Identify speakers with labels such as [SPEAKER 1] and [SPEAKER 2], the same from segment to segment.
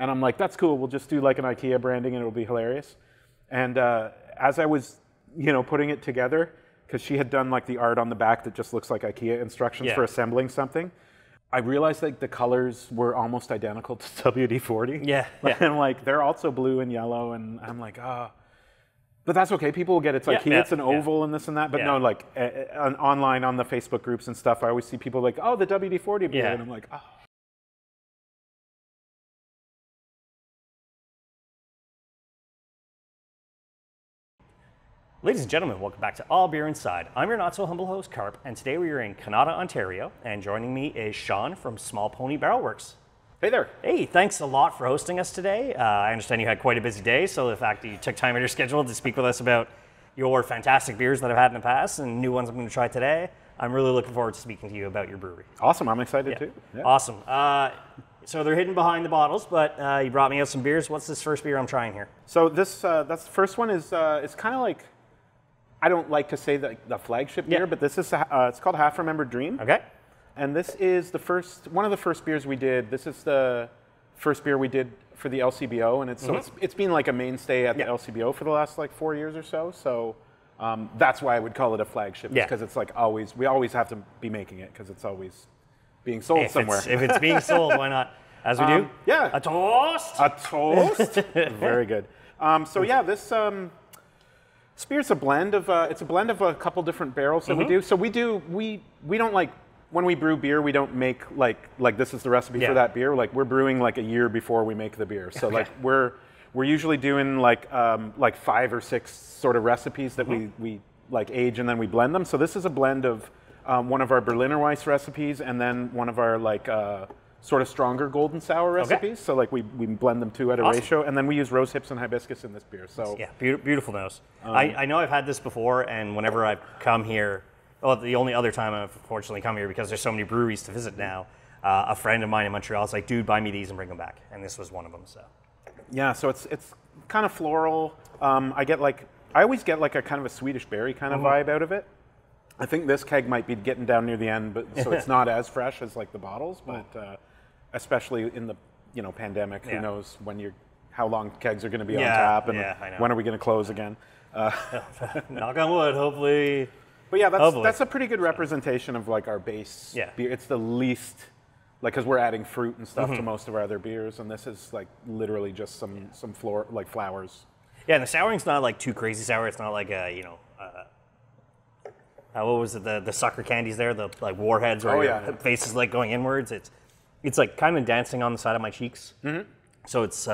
[SPEAKER 1] And I'm like, that's cool. We'll just do like an IKEA branding and it'll be hilarious. And as I was, putting it together, because she had done like the art on the back that just looks like IKEA instructions for assembling something, I realized like the colors were almost identical to WD-40.
[SPEAKER 2] Yeah.
[SPEAKER 1] And like they're also blue and yellow, and I'm like, but that's okay. People will get it's IKEA. It's an oval and this and that. But no, like online on the Facebook groups and stuff, I always see people like, oh, the WD-40 beer, and I'm like, oh.
[SPEAKER 2] Ladies and gentlemen, welcome back to All Beer Inside. I'm your not-so-humble host, Carp, and today we are in Kanata, Ontario, and joining me is Sean from Small Pony Barrel Works.
[SPEAKER 1] Hey there.
[SPEAKER 2] Hey, thanks a lot for hosting us today. I understand you had quite a busy day, so the fact that you took time out of your schedule to speak with us about your fantastic beers that I've had in the past and new ones I'm going to try today, I'm really looking forward to speaking to you about your brewery.
[SPEAKER 1] Awesome, I'm excited too.
[SPEAKER 2] Yeah. Awesome. So they're hidden behind the bottles, but you brought me out some beers. What's this first beer I'm trying here?
[SPEAKER 1] So this, that's the first one is, it's kind of like, I don't like to say the flagship beer, but this is, it's called Half Remembered Dream.
[SPEAKER 2] Okay.
[SPEAKER 1] And this is one of the first beers we did. This is the first beer we did for the LCBO, and it's been like a mainstay at the LCBO for the last like 4 years or so. So that's why I would call it a flagship, because it's like we always have to be making it because it's always being sold somewhere.
[SPEAKER 2] If it's being sold, why not? As we do?
[SPEAKER 1] Yeah.
[SPEAKER 2] A toast.
[SPEAKER 1] A toast. Very good. So yeah, this beer's a blend of a couple different barrels that we do. So we don't like, when we brew beer, we don't make like this is the recipe for that beer. Like we're brewing like a year before we make the beer. So like we're usually doing like 5 or 6 sort of recipes that we like age and then we blend them. So this is a blend of one of our Berliner Weiss recipes and then one of our like sort of stronger golden sour recipes. So like we blend them 2 at a ratio, and then we use rose hips and hibiscus in this beer. So
[SPEAKER 2] yeah, beautiful nose. I know I've had this before, and whenever I've come here, well, the only other time I've unfortunately come here because there's so many breweries to visit now, a friend of mine in Montreal is like, dude, buy me these and bring them back, and this was one of them. So
[SPEAKER 1] yeah, so it's kind of floral. I always get like a kind of a Swedish berry kind of vibe out of it. I think this keg might be getting down near the end, but so it's not as fresh as like the bottles, but especially in the pandemic, who knows how long kegs are going to be on tap, and when are we going to close again?
[SPEAKER 2] Knock on wood, hopefully.
[SPEAKER 1] But yeah, that's a pretty good representation of like our base beer. It's the least, like, because we're adding fruit and stuff to most of our other beers, and this is like literally just some flowers. Yeah,
[SPEAKER 2] and the souring's not like too crazy sour. It's not like what was it? The sucker candies there, the like warheads, where your face is like going inwards. It's like kind of dancing on the side of my cheeks. So it's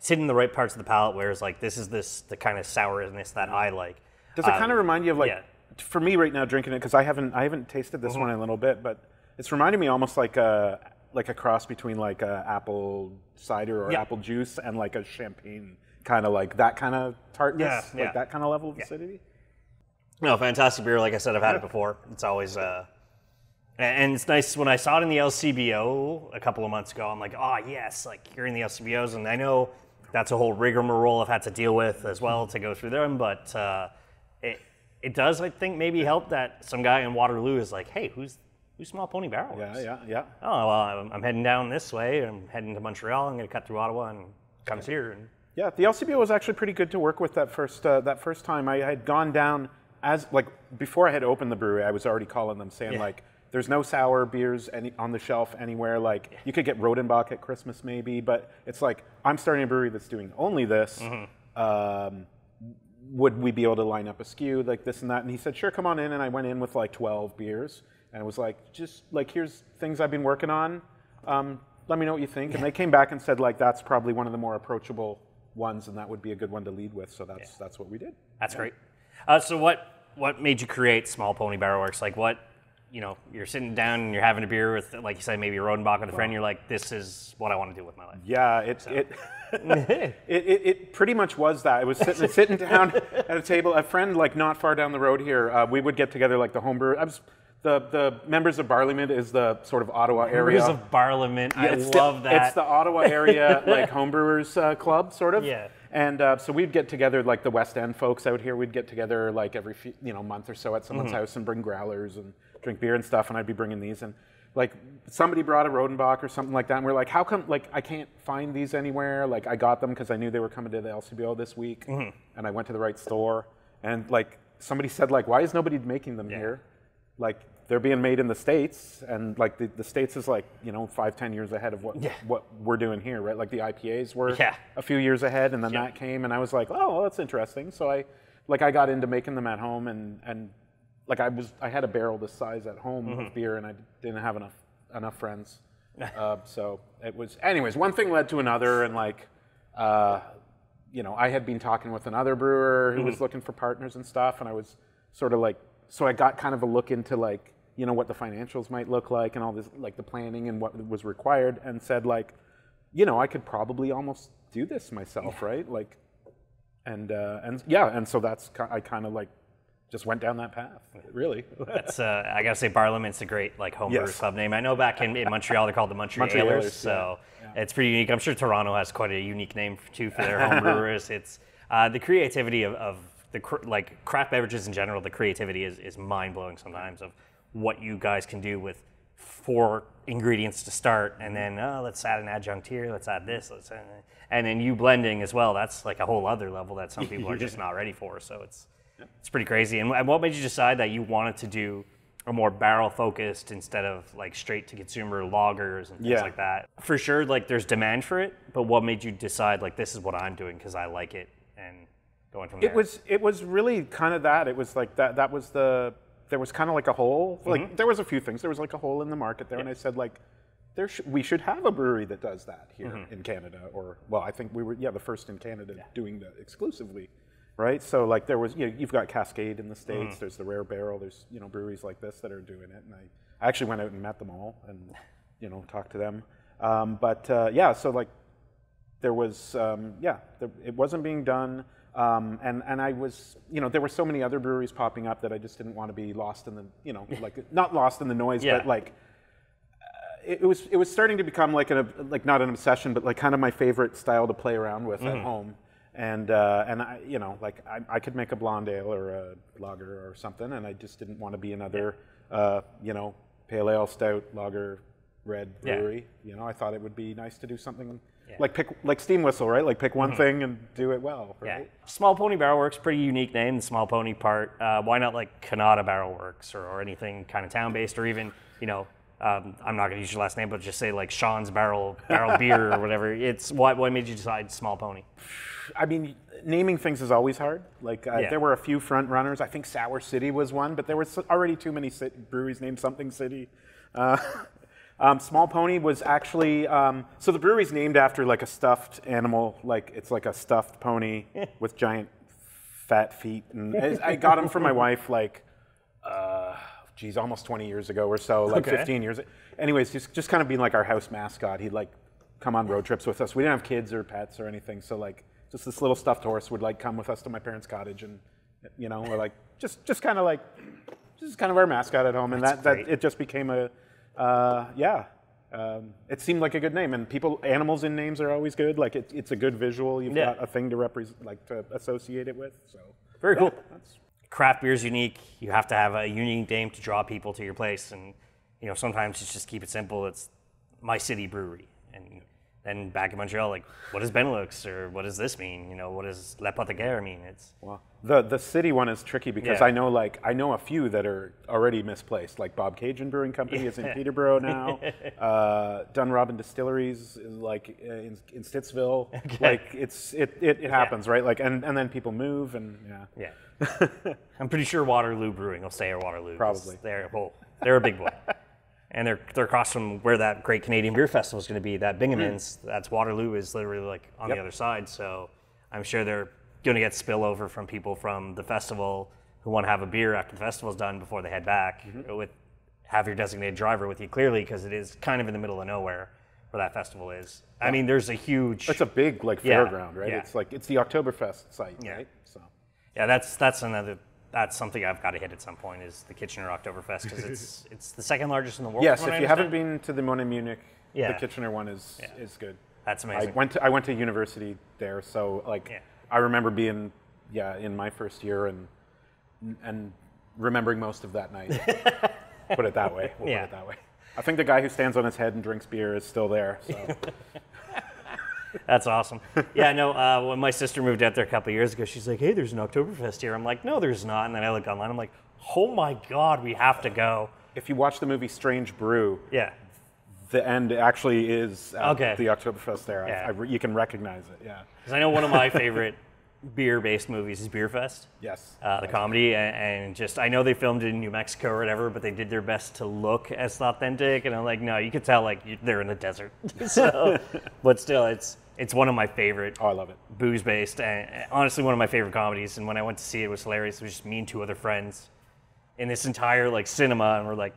[SPEAKER 2] hitting the right parts of the palate. Whereas like this is the kind of sourness that I like.
[SPEAKER 1] Does it kind of remind you of like, for me right now drinking it, because I haven't tasted this one in a little bit, but it's reminding me almost like a cross between like a apple cider or apple juice and like a champagne, kind of like that kind of tartness, like that kind of level of acidity.
[SPEAKER 2] No, fantastic beer. Like I said, I've had it before. It's always, and it's nice when I saw it in the LCBO a couple of months ago. I'm like, oh yes, like hearing the LCBOs, and I know that's a whole rigmarole I've had to deal with as well to go through them. But it does, I think, maybe help that some guy in Waterloo is like, hey, who's Small Pony Barrel Works?
[SPEAKER 1] Yeah.
[SPEAKER 2] Oh well, I'm heading down this way. I'm heading to Montreal. I'm going to cut through Ottawa and comes here. And
[SPEAKER 1] yeah, the LCBO was actually pretty good to work with that first time. I had gone down. As like before I had opened the brewery, I was already calling them, saying like, "There's no sour beers on the shelf anywhere. Like you could get Rodenbach at Christmas maybe, but it's like I'm starting a brewery that's doing only this. Would we be able to line up a SKU like this and that?" And he said, "Sure, come on in." And I went in with like 12 beers, and it was like, "Just like here's things I've been working on. Let me know what you think." And they came back and said like, "That's probably one of the more approachable ones, and that would be a good one to lead with." So that's what we did.
[SPEAKER 2] That's great. So what made you create Small Pony Barrel Works? Like what, you're sitting down and you're having a beer with, like you said, maybe a Rodenbach with a friend. You're like, this is what I want to do with my life.
[SPEAKER 1] Yeah, it pretty much was that. It was sitting down at a table. A friend like not far down the road here, we would get together like the homebrew. The members of Barleyment is the sort of Ottawa area.
[SPEAKER 2] Members of Barleyment, I love that.
[SPEAKER 1] It's the Ottawa area like homebrewers club sort of.
[SPEAKER 2] Yeah.
[SPEAKER 1] And so we'd get together, like the West End folks out here. We'd get together like every month or so at someone's house and bring growlers and drink beer and stuff. And I'd be bringing these. And like somebody brought a Rodenbach or something like that, and we're like, how come like I can't find these anywhere? Like I got them because I knew they were coming to the LCBO this week, and I went to the right store, and like somebody said like, why is nobody making them here? Like they're being made in the States, and like the States is like 5-10 years ahead of what we're doing here, right? Like the IPAs were a few years ahead, and then that came, and I was like, oh, well, that's interesting. So I got into making them at home, and like I had a barrel this size at home of beer, and I didn't have enough friends. So it was, anyways, one thing led to another, and like, I had been talking with another brewer who was looking for partners and stuff, and I was sort of like, so I got kind of a look into like, what the financials might look like and all this, like the planning and what was required, and said like, I could probably almost do this myself, right? Like, and so I kind of like just went down that path, really.
[SPEAKER 2] That's I gotta say, Barlament's a great like home brew sub name. I know back in Montreal they're called the Montrealers, so it's pretty unique. I'm sure Toronto has quite a unique name too for their home brewers. It's the creativity of the like craft beverages in general. The creativity is mind blowing sometimes of what you guys can do with 4 ingredients to start, and then let's add an adjunct here, let's add this, and then you blending as well. That's like a whole other level that some people are just not ready for. So it's pretty crazy. And what made you decide that you wanted to do a more barrel focused instead of like straight to consumer lagers and things like that? For sure, like there's demand for it, but what made you decide like this is what I'm doing because I like it and going from there?
[SPEAKER 1] It was really kind of that. It was like that was there was kind of like a hole. Like there was a few things. There was like a hole in the market there, and I said like, we should have a brewery that does that here in Canada, or well, I think we were the first in Canada doing that exclusively. Right, so like there was, you've got Cascade in the States. There's the Rare Barrel. There's breweries like this that are doing it, and I actually went out and met them all, and talked to them. So like there was it wasn't being done, and I was there were so many other breweries popping up that I just didn't want to be lost in the like not lost in the noise, but like it was starting to become like not an obsession, but like kind of my favorite style to play around with at home. And I, like I could make a blonde ale or a lager or something, and I just didn't want to be another, pale ale, stout, lager, red brewery. I thought it would be nice to do something like Steam Whistle, right? Like pick one thing and do it well, right?
[SPEAKER 2] Yeah. Small Pony Barrel Works, pretty unique name, the Small Pony part. Why not like Kanata Barrel Works or anything kind of town-based, or even, I'm not going to use your last name, but just say like Sean's Barrel Beer or whatever. It's what made you decide Small Pony?
[SPEAKER 1] I mean, naming things is always hard. Like there were a few front runners. I think Sour City was one, but there was already too many breweries named something city. Small Pony was actually so the brewery's named after like a stuffed animal. Like it's like a stuffed pony with giant fat feet. And I got them for my wife like almost 20 years ago or so, like 15 years. Anyways, just kind of being like our house mascot. He'd like come on road trips with us. We didn't have kids or pets or anything, so like just this little stuffed horse would like come with us to my parents' cottage, and we're like just kind of our mascot at home, and that it just became a it seemed like a good name, and animals in names are always good. Like it's a good visual. You've got a thing to represent, like to associate it with. So
[SPEAKER 2] very cool. Craft beer is unique. You have to have a unique name to draw people to your place, and sometimes just keep it simple. It's my city brewery, and then back in Montreal, like what does Benelux or what does this mean? What does l'Apothecary mean? It's
[SPEAKER 1] the city one is tricky because I know a few that are already misplaced. Like Bob Cajun Brewing Company is in Peterborough now. Dunrobin Distilleries is like in Stittsville. Like it happens, right? Like and then people move and
[SPEAKER 2] I'm pretty sure Waterloo Brewing will stay at Waterloo.
[SPEAKER 1] Probably.
[SPEAKER 2] They're a big boy. And they're across from where that great Canadian Beer Festival is going to be. That Binghamton's, that's Waterloo is literally like on the other side. So I'm sure they're going to get spillover from people from the festival who want to have a beer after the festival's done before they head back. Have your designated driver with you clearly, because it is kind of in the middle of nowhere where that festival is. I mean, there's a huge...
[SPEAKER 1] It's a big like fairground, right? It's like it's the Oktoberfest site, right? So
[SPEAKER 2] that's something I've got to hit at some point, is the Kitchener Oktoberfest, because it's the second largest in the world.
[SPEAKER 1] Yes, if you haven't been to the one in Munich, the Kitchener one is good.
[SPEAKER 2] That's amazing.
[SPEAKER 1] I went to university there, so I remember being in my first year and remembering most of that night. Put it that way. Put it that way. I think the guy who stands on his head and drinks beer is still there. So.
[SPEAKER 2] That's awesome. Yeah, no, when my sister moved out there a couple of years ago, she's like, hey, there's an Oktoberfest here. I'm like, no, there's not. And then I look online, I'm like, oh my God, we have to go.
[SPEAKER 1] If you watch the movie Strange Brew,
[SPEAKER 2] yeah,
[SPEAKER 1] the end actually is at
[SPEAKER 2] okay.
[SPEAKER 1] the Oktoberfest there.
[SPEAKER 2] Yeah.
[SPEAKER 1] You can recognize it, yeah.
[SPEAKER 2] Because I know one of my favorite beer-based movies is Beer Fest.
[SPEAKER 1] Yes.
[SPEAKER 2] The comedy, and just, I know they filmed it in New Mexico or whatever, but they did their best to look as authentic, and I'm like, no, you could tell like they're in the desert. So, but still, it's one of my favorite.
[SPEAKER 1] Oh, I love it.
[SPEAKER 2] Booze-based, and honestly one of my favorite comedies, and when I went to see it, it was hilarious. It was just me and two other friends in this entire like cinema, and we're like,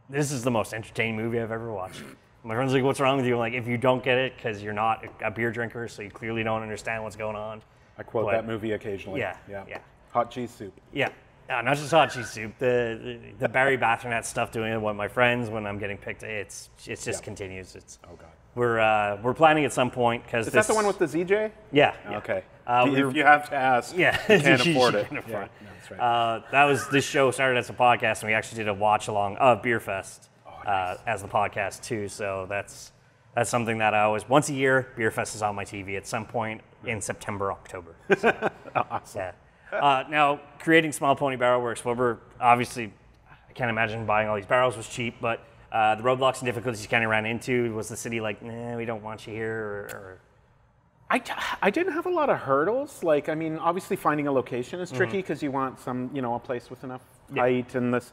[SPEAKER 2] this is the most entertaining movie I've ever watched. My friend's like, what's wrong with you? I'm like, if you don't get it, because you're not a beer drinker, so you clearly don't understand what's going on.
[SPEAKER 1] I quote that movie occasionally.
[SPEAKER 2] Yeah.
[SPEAKER 1] Hot cheese soup.
[SPEAKER 2] Yeah. Not just hot cheese soup. The Barry Bathernat stuff doing it with my friends when I'm getting picked. It just continues.
[SPEAKER 1] Oh God.
[SPEAKER 2] We're planning at some point because
[SPEAKER 1] is that the one with the ZJ?
[SPEAKER 2] Yeah.
[SPEAKER 1] Okay. If you have to ask,
[SPEAKER 2] yeah,
[SPEAKER 1] you can't afford it.
[SPEAKER 2] Can't afford it.
[SPEAKER 1] No, that's right.
[SPEAKER 2] That was this show started as a podcast, and we actually did a watch along of Beer Fest
[SPEAKER 1] nice.
[SPEAKER 2] As the podcast too. So that's something that I always once a year. Beer Fest is on my TV at some point in September, October. So,
[SPEAKER 1] awesome.
[SPEAKER 2] Yeah. Now, creating Small Pony Barrel Works, well, we're obviously, I can't imagine buying all these barrels was cheap, but the roadblocks and difficulties you kind of ran into, was the city like, nah, we don't want you here, or...
[SPEAKER 1] I didn't have a lot of hurdles. Like, I mean, obviously finding a location is tricky because you want some, a place with enough height and this.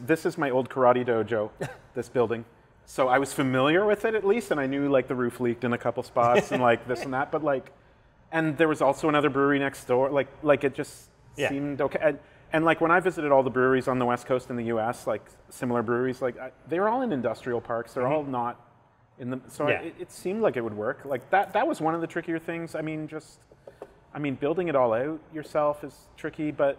[SPEAKER 1] This is my old karate dojo, this building. So I was familiar with it at least, and I knew like the roof leaked in a couple spots and like this and that, but like, and there was also another brewery next door. Like it just seemed okay. And like when I visited all the breweries on the West Coast in the U.S., like similar breweries, like they were all in industrial parks. They're all not in the. So it seemed like it would work. Like that was one of the trickier things. I mean, building it all out yourself is tricky, but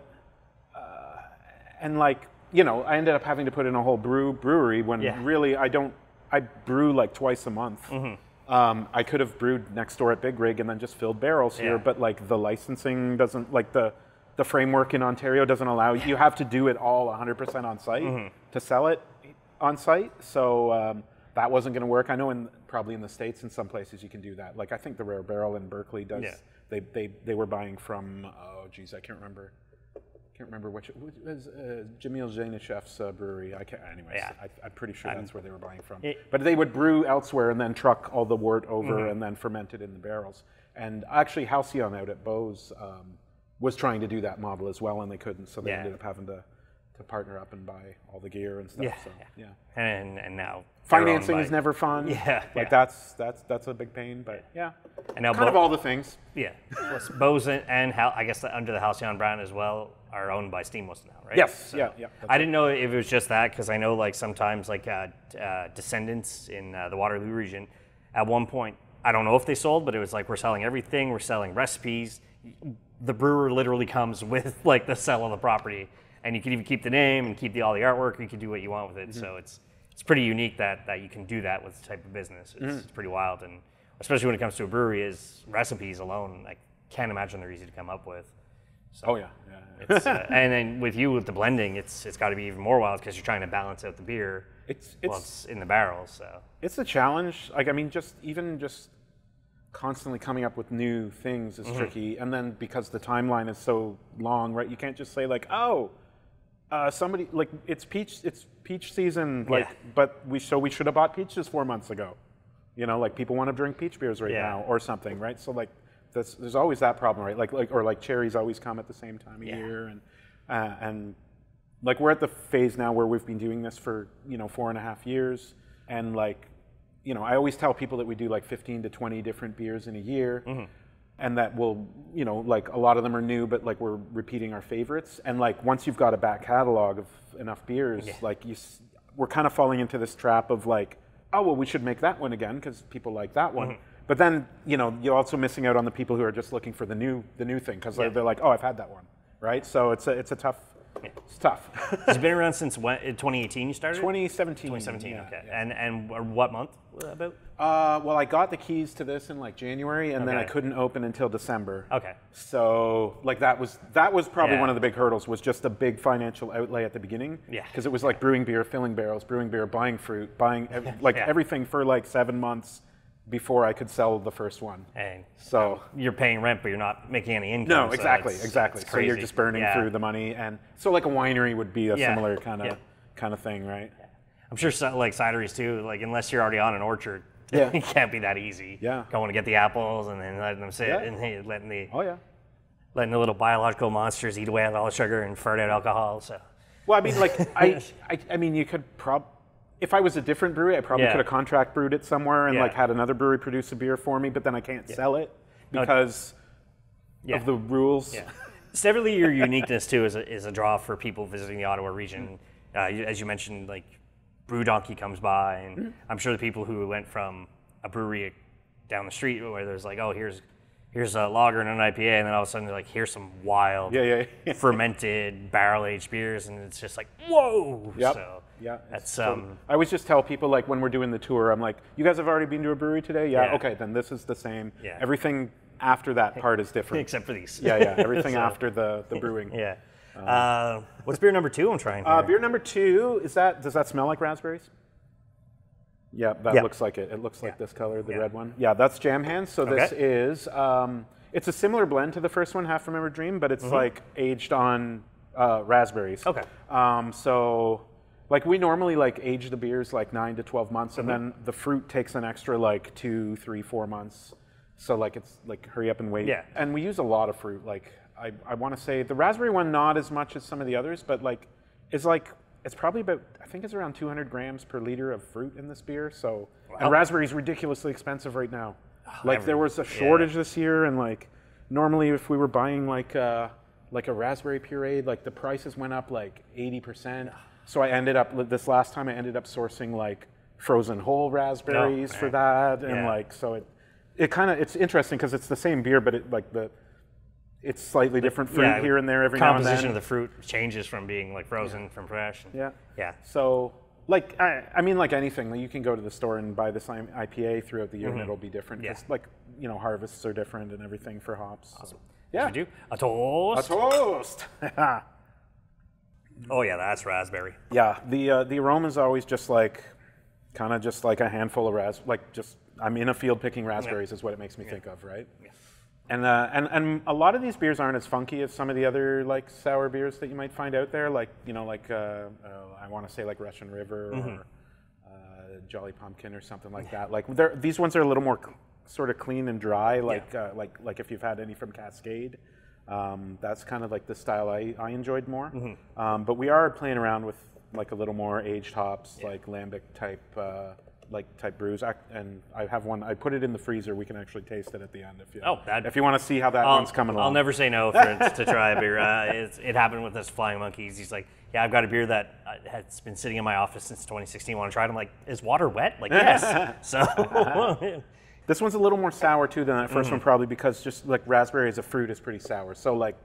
[SPEAKER 1] and like. I ended up having to put in a whole brewery when really I brew like twice a month. Mm-hmm. I could have brewed next door at Big Rig and then just filled barrels here, but like the licensing doesn't, like the framework in Ontario doesn't allow you. You have to do it all 100% on site to sell it on site. So that wasn't going to work. I know probably in the States in some places you can do that. Like I think the Rare Barrel in Berkeley does. Yeah. They were buying from I can't remember. Which it was Jamil Zainashev's brewery. I'm pretty sure that's where they were buying from. But they would brew elsewhere and then truck all the wort over and then ferment it in the barrels. And actually, Halcyon out at Bose was trying to do that model as well, and they couldn't, so they ended up having to partner up and buy all the gear and stuff.
[SPEAKER 2] And now
[SPEAKER 1] financing is never fun. That's a big pain, but
[SPEAKER 2] and now
[SPEAKER 1] kind of all the things.
[SPEAKER 2] Yeah, Bose and I guess under the Halcyon brand as well are owned by Steamwhistle now, right?
[SPEAKER 1] Yes,
[SPEAKER 2] so I didn't know if it was just that, because I know like sometimes like Descendants in the Waterloo region, at one point, I don't know if they sold, but it was like, we're selling everything, we're selling recipes. The brewer literally comes with like the sell of the property, and you can even keep the name and keep all the artwork, or you can do what you want with it. So it's pretty unique that you can do that with this type of business. It's pretty wild, and especially when it comes to a brewery, is recipes alone, I can't imagine they're easy to come up with. So, it's, and then with the blending, it's got to be even more wild because you're trying to balance out the beer. It's in the barrel, so
[SPEAKER 1] it's a challenge. Like, I mean, just constantly coming up with new things is tricky, and then because the timeline is so long, right? You can't just say like, somebody like it's peach season, like, but we should have bought peaches 4 months ago. Like people want to drink peach beers right now or something, right? So like. There's always that problem, right? Like cherries always come at the same time of year, and like we're at the phase now where we've been doing this for 4.5 years, and like I always tell people that we do like 15 to 20 different beers in a year, and that will like a lot of them are new, but like we're repeating our favorites, and like once you've got a back catalog of enough beers, like we're kind of falling into this trap of like, oh well, we should make that one again because people like that one. But then, you're also missing out on the people who are just looking for the new thing because they're like, oh, I've had that one, right? So it's a tough It's tough.
[SPEAKER 2] It's been around since when? 2018 you started?
[SPEAKER 1] 2017.
[SPEAKER 2] 2017,
[SPEAKER 1] yeah,
[SPEAKER 2] okay.
[SPEAKER 1] Yeah.
[SPEAKER 2] And what month about?
[SPEAKER 1] Well, I got the keys to this in like January, and then I
[SPEAKER 2] Okay.
[SPEAKER 1] couldn't open until December.
[SPEAKER 2] Okay.
[SPEAKER 1] So like that was probably
[SPEAKER 2] Yeah.
[SPEAKER 1] one of the big hurdles, was just a big financial outlay at the beginning.
[SPEAKER 2] Yeah.
[SPEAKER 1] Because it was like brewing beer, filling barrels, brewing beer, buying fruit, buying everything for like 7 months before I could sell the first one.
[SPEAKER 2] And
[SPEAKER 1] So
[SPEAKER 2] you're paying rent, but you're not making any income.
[SPEAKER 1] no,
[SPEAKER 2] so
[SPEAKER 1] exactly.
[SPEAKER 2] it's
[SPEAKER 1] So you're
[SPEAKER 2] crazy.
[SPEAKER 1] just burning through the money, and so like a winery would be a
[SPEAKER 2] Yeah.
[SPEAKER 1] similar kind of thing, right?
[SPEAKER 2] I'm sure like cideries too. Like unless you're already on an orchard,
[SPEAKER 1] Yeah.
[SPEAKER 2] it can't be that easy.
[SPEAKER 1] Yeah.
[SPEAKER 2] Going to get the apples and then letting them sit
[SPEAKER 1] Yeah.
[SPEAKER 2] and letting the
[SPEAKER 1] Oh yeah.
[SPEAKER 2] letting the little biological monsters eat away at all the sugar and fart out alcohol. So
[SPEAKER 1] Well, I mean, like I mean, you could if I was a different brewery, I probably
[SPEAKER 2] Yeah.
[SPEAKER 1] could have contract brewed it somewhere and
[SPEAKER 2] Yeah.
[SPEAKER 1] like had another brewery produce a beer for me, but then I can't sell it because of the rules.
[SPEAKER 2] Yeah. It's definitely your uniqueness too is a draw for people visiting the Ottawa region. As you mentioned, like Brew Donkey comes by, and I'm sure the people who went from a brewery down the street where there's like, oh, here's a lager and an IPA, and then all of a sudden they're like, here's some wild
[SPEAKER 1] Yeah.
[SPEAKER 2] fermented barrel-aged beers, and it's just like, whoa.
[SPEAKER 1] Yep.
[SPEAKER 2] So
[SPEAKER 1] Yeah.
[SPEAKER 2] that's
[SPEAKER 1] I always just tell people, like, when we're doing the tour, I'm like, you guys have already been to a brewery today? Yeah.
[SPEAKER 2] Yeah.
[SPEAKER 1] Okay, then this is the same.
[SPEAKER 2] Yeah.
[SPEAKER 1] Everything after that part is different.
[SPEAKER 2] except for these.
[SPEAKER 1] Yeah. Everything
[SPEAKER 2] So-
[SPEAKER 1] after the brewing.
[SPEAKER 2] Yeah. What's beer number 2 I'm trying here?
[SPEAKER 1] Beer number 2, does that smell like raspberries? Yeah, that
[SPEAKER 2] Yeah.
[SPEAKER 1] looks like it. It looks like this color, the
[SPEAKER 2] Yeah.
[SPEAKER 1] red one. Yeah, that's Jam Hands. So this
[SPEAKER 2] Okay.
[SPEAKER 1] is, it's a similar blend to the first one, Half Remembered Dream, but it's like aged on raspberries.
[SPEAKER 2] Okay.
[SPEAKER 1] So like we normally like age the beers like 9 to 12 months, and then the fruit takes an extra like 2, 3, 4 months. So like it's like hurry up and wait.
[SPEAKER 2] Yeah.
[SPEAKER 1] And we use a lot of fruit. Like I want to say the raspberry one not as much as some of the others, but like it's probably about, I think it's around 200 grams per liter of fruit in this beer. So and raspberry is ridiculously expensive right now. Like there was a shortage this year, and like normally if we were buying like a raspberry pureed, like the prices went up like 80%. So I ended up this last time I ended up sourcing like frozen whole raspberries for that, and like so it's interesting because it's the same beer, but it's slightly different fruit here and there every now and then.
[SPEAKER 2] Composition of the fruit changes from being like frozen from fresh.
[SPEAKER 1] Yeah.
[SPEAKER 2] Yeah.
[SPEAKER 1] So, like, I mean, like anything, like you can go to the store and buy this IPA throughout the year, and it'll be different.
[SPEAKER 2] Yeah.
[SPEAKER 1] 'Cause, like, you know, harvests are different and everything for hops.
[SPEAKER 2] Awesome.
[SPEAKER 1] Yeah.
[SPEAKER 2] We do a toast.
[SPEAKER 1] A toast.
[SPEAKER 2] Oh yeah, that's raspberry.
[SPEAKER 1] Yeah. The aroma is always just like, kind of just like a handful of like just I'm in a field picking raspberries is what it makes me think of, right?
[SPEAKER 2] Yeah.
[SPEAKER 1] And a lot of these beers aren't as funky as some of the other like sour beers that you might find out there, like I want to say like Russian River or Jolly Pumpkin or something like that. Like these ones are a little more sort of clean and dry, like if you've had any from Cascade. That's kind of like the style I enjoyed more. But we are playing around with like a little more aged hops, like Lambic type brews, and I have one. I put it in the freezer. We can actually taste it at the end if you want to see how that one's coming along.
[SPEAKER 2] I'll never say no to try a beer. It happened with this Flying Monkeys. He's like, yeah, I've got a beer that has been sitting in my office since 2016. Want to try it? I'm like, is water wet? Like, yes. So
[SPEAKER 1] this one's a little more sour too than that first one, probably because just like raspberry as a fruit is pretty sour. So like,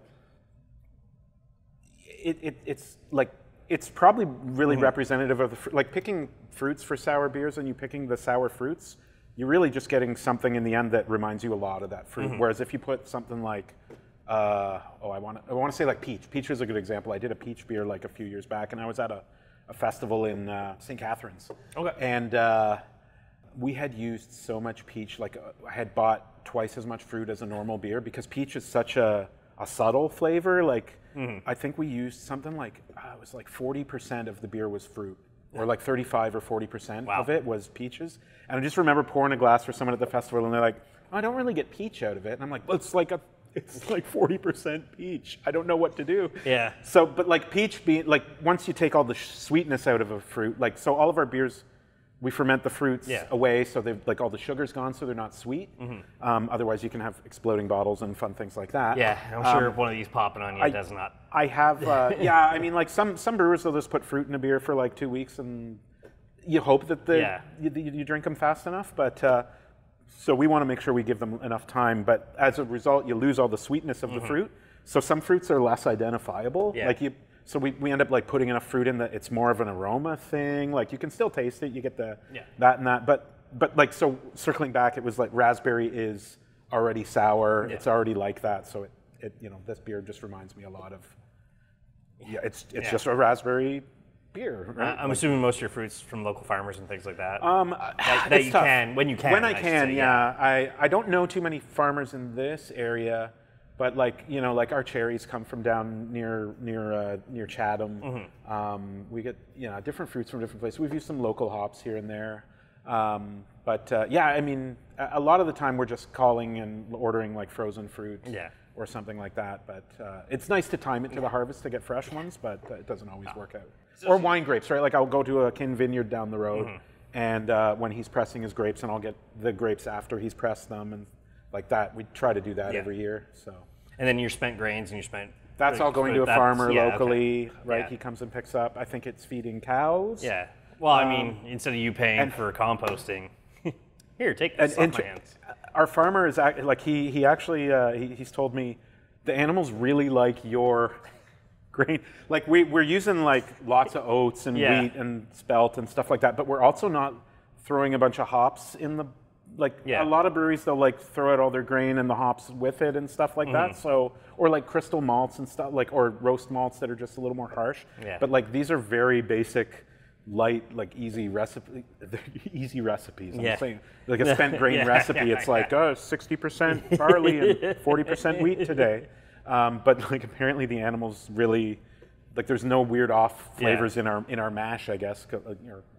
[SPEAKER 1] it's like. It's probably really representative of like picking fruits for sour beers, and you picking the sour fruits, you're really just getting something in the end that reminds you a lot of that fruit. Whereas if you put something like, I want to say like peach. Peach is a good example. I did a peach beer like a few years back, and I was at a festival in St. Catharines. Okay. And we had used so much peach, like I had bought twice as much fruit as a normal beer because peach is such a subtle flavor. Like I think we used something like it was like 40% of the beer was fruit, or like 35 or 40% of it was peaches. And I just remember pouring a glass for someone at the festival, and they're like, "I don't really get peach out of it." And I'm like, "Well, it's like 40% peach. I don't know what to do."
[SPEAKER 2] Yeah.
[SPEAKER 1] So, but like peach being like once you take all the sweetness out of a fruit, like so all of our beers. We ferment the fruits away, so they've like all the sugar's gone, so they're not sweet. Otherwise, you can have exploding bottles and fun things like that.
[SPEAKER 2] Yeah, I'm sure one of these popping on you does not.
[SPEAKER 1] I have, I mean, like some brewers will just put fruit in a beer for like 2 weeks, and you hope that you drink them fast enough. But so we want to make sure we give them enough time. But as a result, you lose all the sweetness of the fruit. So some fruits are less identifiable.
[SPEAKER 2] Yeah.
[SPEAKER 1] Like So we end up like putting enough fruit in that it's more of an aroma thing. Like you can still taste it. You get the that and that. But like, so circling back, it was like raspberry is already sour. It's already like that. So it you know, this beer just reminds me a lot of, it's just a raspberry beer. Right?
[SPEAKER 2] I'm assuming most of your fruits from local farmers and things like that.
[SPEAKER 1] That you
[SPEAKER 2] tough. When you can.
[SPEAKER 1] When I can, I don't know too many farmers in this area, but like, you know, like our cherries come from down near Chatham. We get different fruits from different places. We've used some local hops here and there. Yeah, I mean, a lot of the time we're just calling and ordering like frozen fruit or something like that. But it's nice to time it to the harvest to get fresh ones, but it doesn't always work out. Or wine grapes, right? Like I'll go to a Kin vineyard down the road, and when he's pressing his grapes, and I'll get the grapes after he's pressed them, and like that. We try to do that every year. So. And
[SPEAKER 2] then your spent grains and your spent.
[SPEAKER 1] That's all going to a farmer locally, right? Yeah. He comes and picks up. I think it's feeding cows.
[SPEAKER 2] Yeah. Well, I mean, instead of you paying for composting, here, take this off my hands.
[SPEAKER 1] Our farmer is like he actually he's told me the animals really like your grain. Like we're using like lots of oats and wheat and spelt and stuff like that, but we're also not throwing a bunch of hops in the a lot of breweries, they'll like throw out all their grain and the hops with it and stuff like that. So, or like crystal malts and stuff, like, or roast malts that are just a little more harsh. But like these are very basic, light, like easy easy recipes. I'm saying like a spent grain recipe. It's like 60% barley and 40% wheat today. But like apparently the animals really, like there's no weird off flavors in our mash, I guess,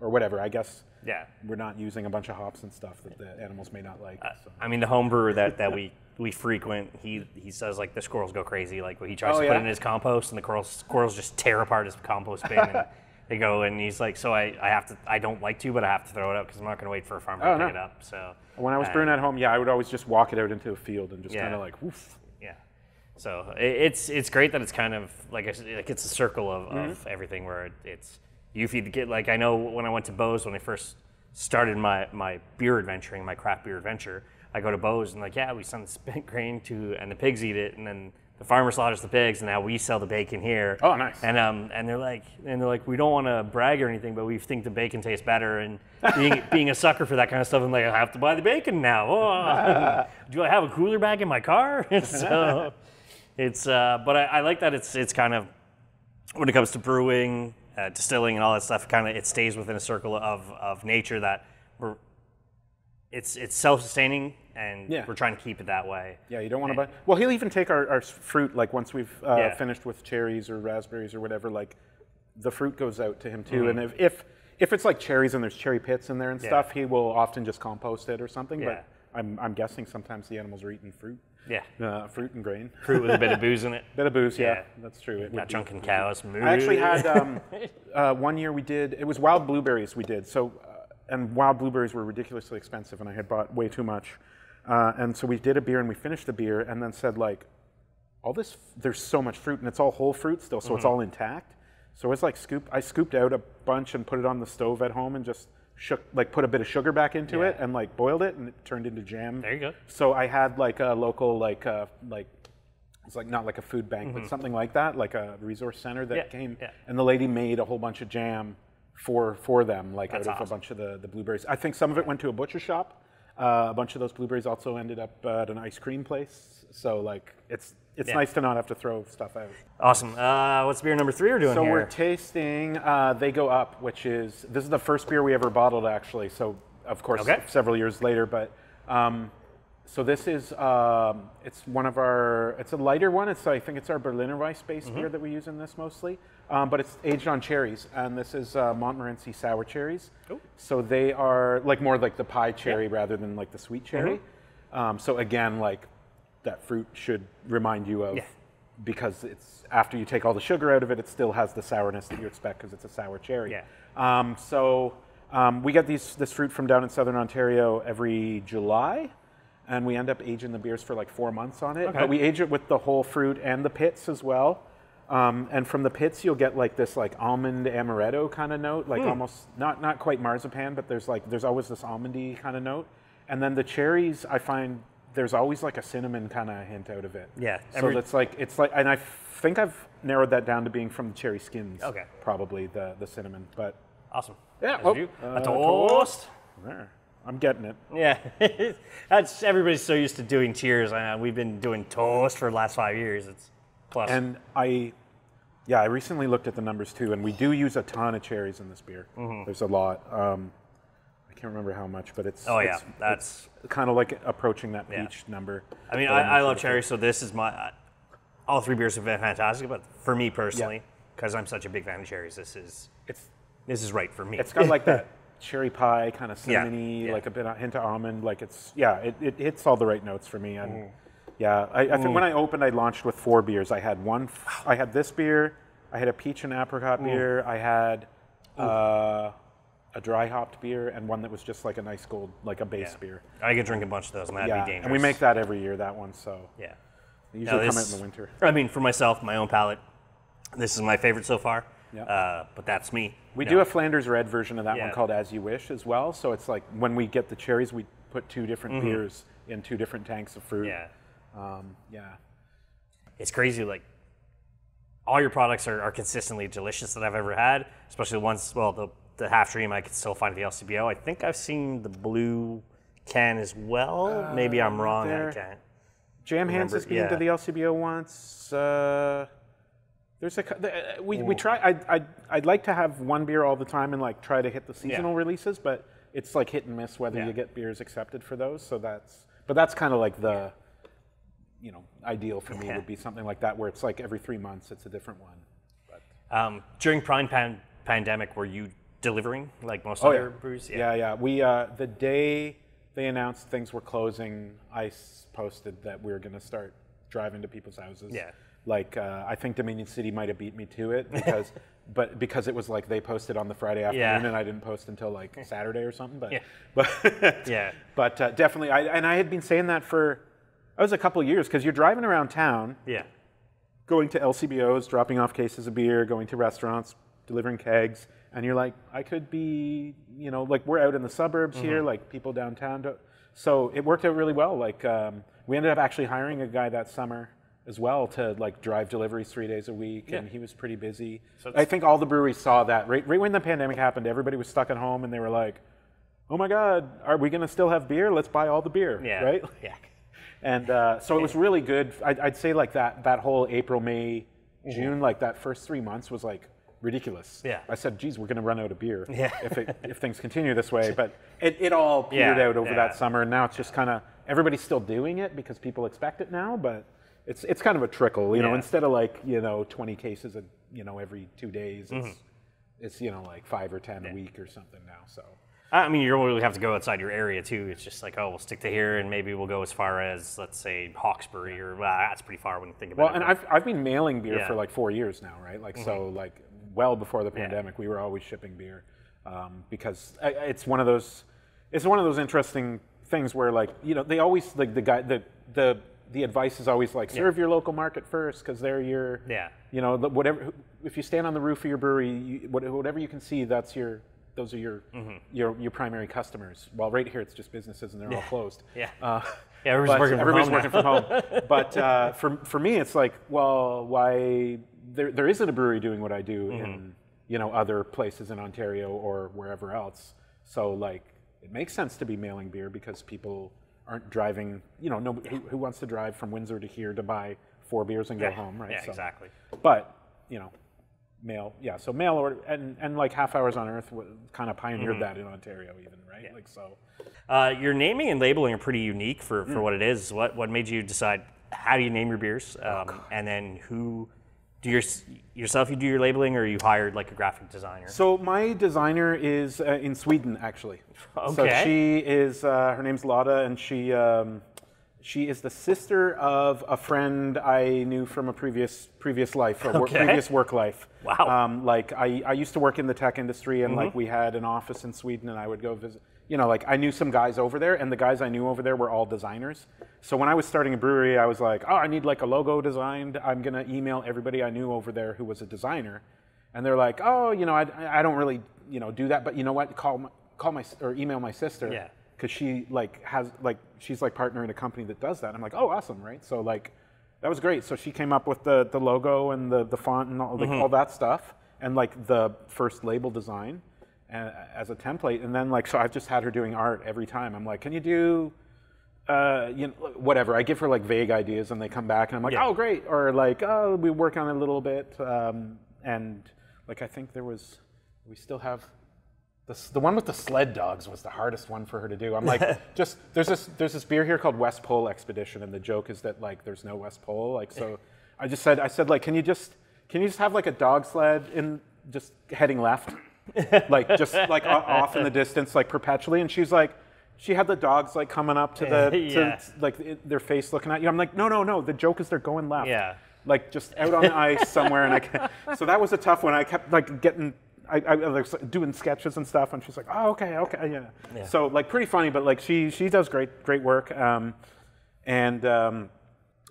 [SPEAKER 1] or whatever. I guess. Yeah, we're not using a bunch of hops and stuff that the animals may not like. So.
[SPEAKER 2] I mean, the home brewer that we frequent, he says like the squirrels go crazy. Like when he tries to put it in his compost, and the squirrels just tear apart his compost bin. And they go, and he's like, so I don't like to, but I have to throw it out because I'm not going to wait for a farmer to pick it up. So
[SPEAKER 1] when I was brewing at home, I would always just walk it out into a field and just kind of like woof.
[SPEAKER 2] Yeah. So it's great that it's kind of like it's a circle of everything where it's. You feed the kid. Like I know when I went to Bo's when I first started my beer adventuring, my craft beer adventure, I go to Bo's and like, we send the spent grain and the pigs eat it, and then the farmer slaughters the pigs, and now we sell the bacon here.
[SPEAKER 1] Oh, nice.
[SPEAKER 2] And they're like, we don't want to brag or anything, but we think the bacon tastes better. And being a sucker for that kind of stuff, I'm like, I have to buy the bacon now. Oh, do I have a cooler bag in my car? So it's, but I like that it's kind of when it comes to brewing. Distilling and all that stuff, it stays within a circle of nature that it's self-sustaining, and we're trying to keep it that way. Yeah,
[SPEAKER 1] you don't want to buy. Well, he'll even take our fruit, like once we've finished with cherries or raspberries or whatever, like the fruit goes out to him too. And if it's like cherries and there's cherry pits in there and stuff, he will often just compost it or something. But I'm guessing sometimes the animals are eating fruit. Yeah. Fruit and grain.
[SPEAKER 2] Fruit with a bit of booze in it.
[SPEAKER 1] Bit of booze, that's true.
[SPEAKER 2] Not drunken cows.
[SPEAKER 1] I actually had, one year it was wild blueberries we did. So, and wild blueberries were ridiculously expensive, and I had bought way too much. And so we did a beer, and we finished the beer, and then said like, there's so much fruit, and it's all whole fruit still, so it's all intact. So it's like I scooped out a bunch and put it on the stove at home and just put a bit of sugar back into it and like boiled it, and it turned into jam.
[SPEAKER 2] There you go.
[SPEAKER 1] So I had like a local it's like not like a food bank, but something like that, like a resource center that came, and the lady made a whole bunch of jam for them, like out of a bunch of the blueberries. I think some of it went to a butcher shop. A bunch of those blueberries also ended up at an ice cream place. So like it's nice to not have to throw stuff out.
[SPEAKER 2] Awesome. What's beer number 3 we're doing here?
[SPEAKER 1] So we're tasting They Go Up, this is the first beer we ever bottled actually. So of course several years later, but so this is it's a lighter one. I think it's our Berliner Weiss based beer that we use in this mostly. But it's aged on cherries, and this is Montmorency sour cherries. Ooh. So they are like more like the pie cherry rather than like the sweet cherry. So again, like that fruit should remind you of, because it's after you take all the sugar out of it, it still has the sourness that you expect because it's a sour cherry. We get this fruit from down in southern Ontario every July, and we end up aging the beers for like 4 months on it. But we age it with the whole fruit and the pits as well. And from the pits, you'll get like this like almond amaretto kind of note, like almost not quite marzipan, but there's always this almondy kind of note. And then the cherries, I find there's always like a cinnamon kind of hint out of it.
[SPEAKER 2] Yeah.
[SPEAKER 1] So it's like, and I think I've narrowed that down to being from the cherry skins.
[SPEAKER 2] Okay.
[SPEAKER 1] Probably the cinnamon, but.
[SPEAKER 2] Awesome.
[SPEAKER 1] Yeah.
[SPEAKER 2] A toast.
[SPEAKER 1] There. I'm getting it.
[SPEAKER 2] Yeah. That's, everybody's so used to doing cheers. We've been doing toast for the last 5 years. It's plus.
[SPEAKER 1] And I recently looked at the numbers too, and we do use a ton of cherries in this beer. There's a lot. I can't remember how much, but it's
[SPEAKER 2] that's
[SPEAKER 1] kind of like approaching that peach number.
[SPEAKER 2] I mean, I love cherries, so this is my. All 3 beers have been fantastic, but for me personally, because I'm such a big fan of cherries, this is right for me.
[SPEAKER 1] It's got like that cherry pie kind of cinnamony, like a bit of hint of almond. Like it hits all the right notes for me. And I think when I opened, I launched with 4 beers. I had I had this beer, I had a peach and apricot beer, I had a dry hopped beer, and one that was just like a nice gold, like a base beer.
[SPEAKER 2] I could drink a bunch of those, and that'd be dangerous.
[SPEAKER 1] And we make that every year, that one. So
[SPEAKER 2] yeah,
[SPEAKER 1] they usually come out in the winter.
[SPEAKER 2] I mean, for myself, my own palate, this is my favorite so far. But that's me.
[SPEAKER 1] We do a Flanders Red version of that one called As You Wish as well. So it's like when we get the cherries, we put 2 different beers in 2 different tanks of fruit.
[SPEAKER 2] It's crazy. Like all your products are consistently delicious that I've ever had, especially the ones. Well, the half dream I could still find at the LCBO. I think I've seen the blue can as well. Maybe I'm wrong. I can't.
[SPEAKER 1] Jam Hands has been to the LCBO once. There's we try. I'd like to have one beer all the time and like try to hit the seasonal releases, but it's like hit and miss whether you get beers accepted for those. So that's kind of like the ideal for me would be something like that where it's like every 3 months it's a different one. But
[SPEAKER 2] during Prime pandemic, were you delivering like most other brews?
[SPEAKER 1] Yeah. We the day they announced things were closing, I posted that we were going to start driving to people's houses. Yeah. Like I think Dominion City might have beat me to it because it was like they posted on the Friday afternoon and I didn't post until like Saturday or something. But definitely, I had been saying that for a couple of years because you're driving around town, going to LCBOs, dropping off cases of beer, going to restaurants, delivering kegs, and you're like, I could be, like we're out in the suburbs here, like people downtown. So it worked out really well. Like we ended up actually hiring a guy that summer as well to like drive deliveries 3 days a week, and he was pretty busy. So I think all the breweries saw that right when the pandemic happened. Everybody was stuck at home, and they were like, "Oh my God, are we going to still have beer? Let's buy all the beer." Right?
[SPEAKER 2] Yeah.
[SPEAKER 1] And so it was really good. I'd say like that whole April, May, June, like that first 3 months was like ridiculous. Yeah. I said, "Geez, we're going to run out of beer if things continue this way." But it all petered out over that summer, and now it's just kind of everybody's still doing it because people expect it now, but. It's kind of a trickle, instead of like, 20 cases, every 2 days, it's like 5 or 10 a week or something now. So,
[SPEAKER 2] I mean, you don't really have to go outside your area too. It's just like, we'll stick to here and maybe we'll go as far as, let's say, Hawkesbury or, that's pretty far when you think about it.
[SPEAKER 1] Well, and I've been mailing beer for like 4 years now, right? Like, so like well before the pandemic, we were always shipping beer because it's one of those interesting things where like, they always, like the advice is always like serve your local market first because they're your whatever. If you stand on the roof of your brewery, whatever you can see, those are your primary customers. Well, right here it's just businesses and they're all closed. Everybody's working from home. But for me, it's like, well, why there isn't a brewery doing what I do in other places in Ontario or wherever else. So like it makes sense to be mailing beer because people aren't driving, who wants to drive from Windsor to here to buy 4 beers and go home, right?
[SPEAKER 2] Yeah, exactly.
[SPEAKER 1] But, mail, so mail order, and like Half Hours on Earth kind of pioneered that in Ontario even, right? Yeah. Like so.
[SPEAKER 2] Your naming and labeling are pretty unique for what it is. What made you decide, how do you name your beers? And then who... Do yourself you do your labeling, or you hired like a graphic designer? So my designer is in Sweden, actually. Okay. So she is her name's Lotta, and she is the sister of a friend I knew from a previous life, previous work life. Wow. Like I used to work in the tech industry, and like we had an office in Sweden, and I would go visit. Like I knew some guys over there, and the guys I knew over there were all designers. So when I was starting a brewery, I was like, I need like a logo designed. I'm going to email everybody I knew over there who was a designer. And they're like, I don't really, do that. But you know what? Call my or email my sister. Yeah.
[SPEAKER 1] because she like she's like partner in a company that does that. I'm like, oh, awesome, right? So like that was great. So she came up with the logo and the font and all, like all that stuff, and like the first label design as a template. And then like, so I've just had her doing art every time. I'm like, can you do you know, whatever. I give her like vague ideas and they come back and I'm like, oh, great. Or like, oh, we work on it a little bit. And like, I think we still have the one with the sled dogs was the hardest one for her to do. I'm like, just, there's this beer here called West Pole Expedition. And the joke is that like, there's no West Pole. Like, so I said like, can you just have like a dog sled in just heading left? Like just like off in the distance, like perpetually. And she's like, she had the dogs like coming up to their face looking at you. I'm like, no. The joke is they're going left. Yeah. Like just out on the ice somewhere. And so that was a tough one. I kept like getting, I was doing sketches and stuff. And she's like, oh, okay, yeah. So like pretty funny, but like she does great work.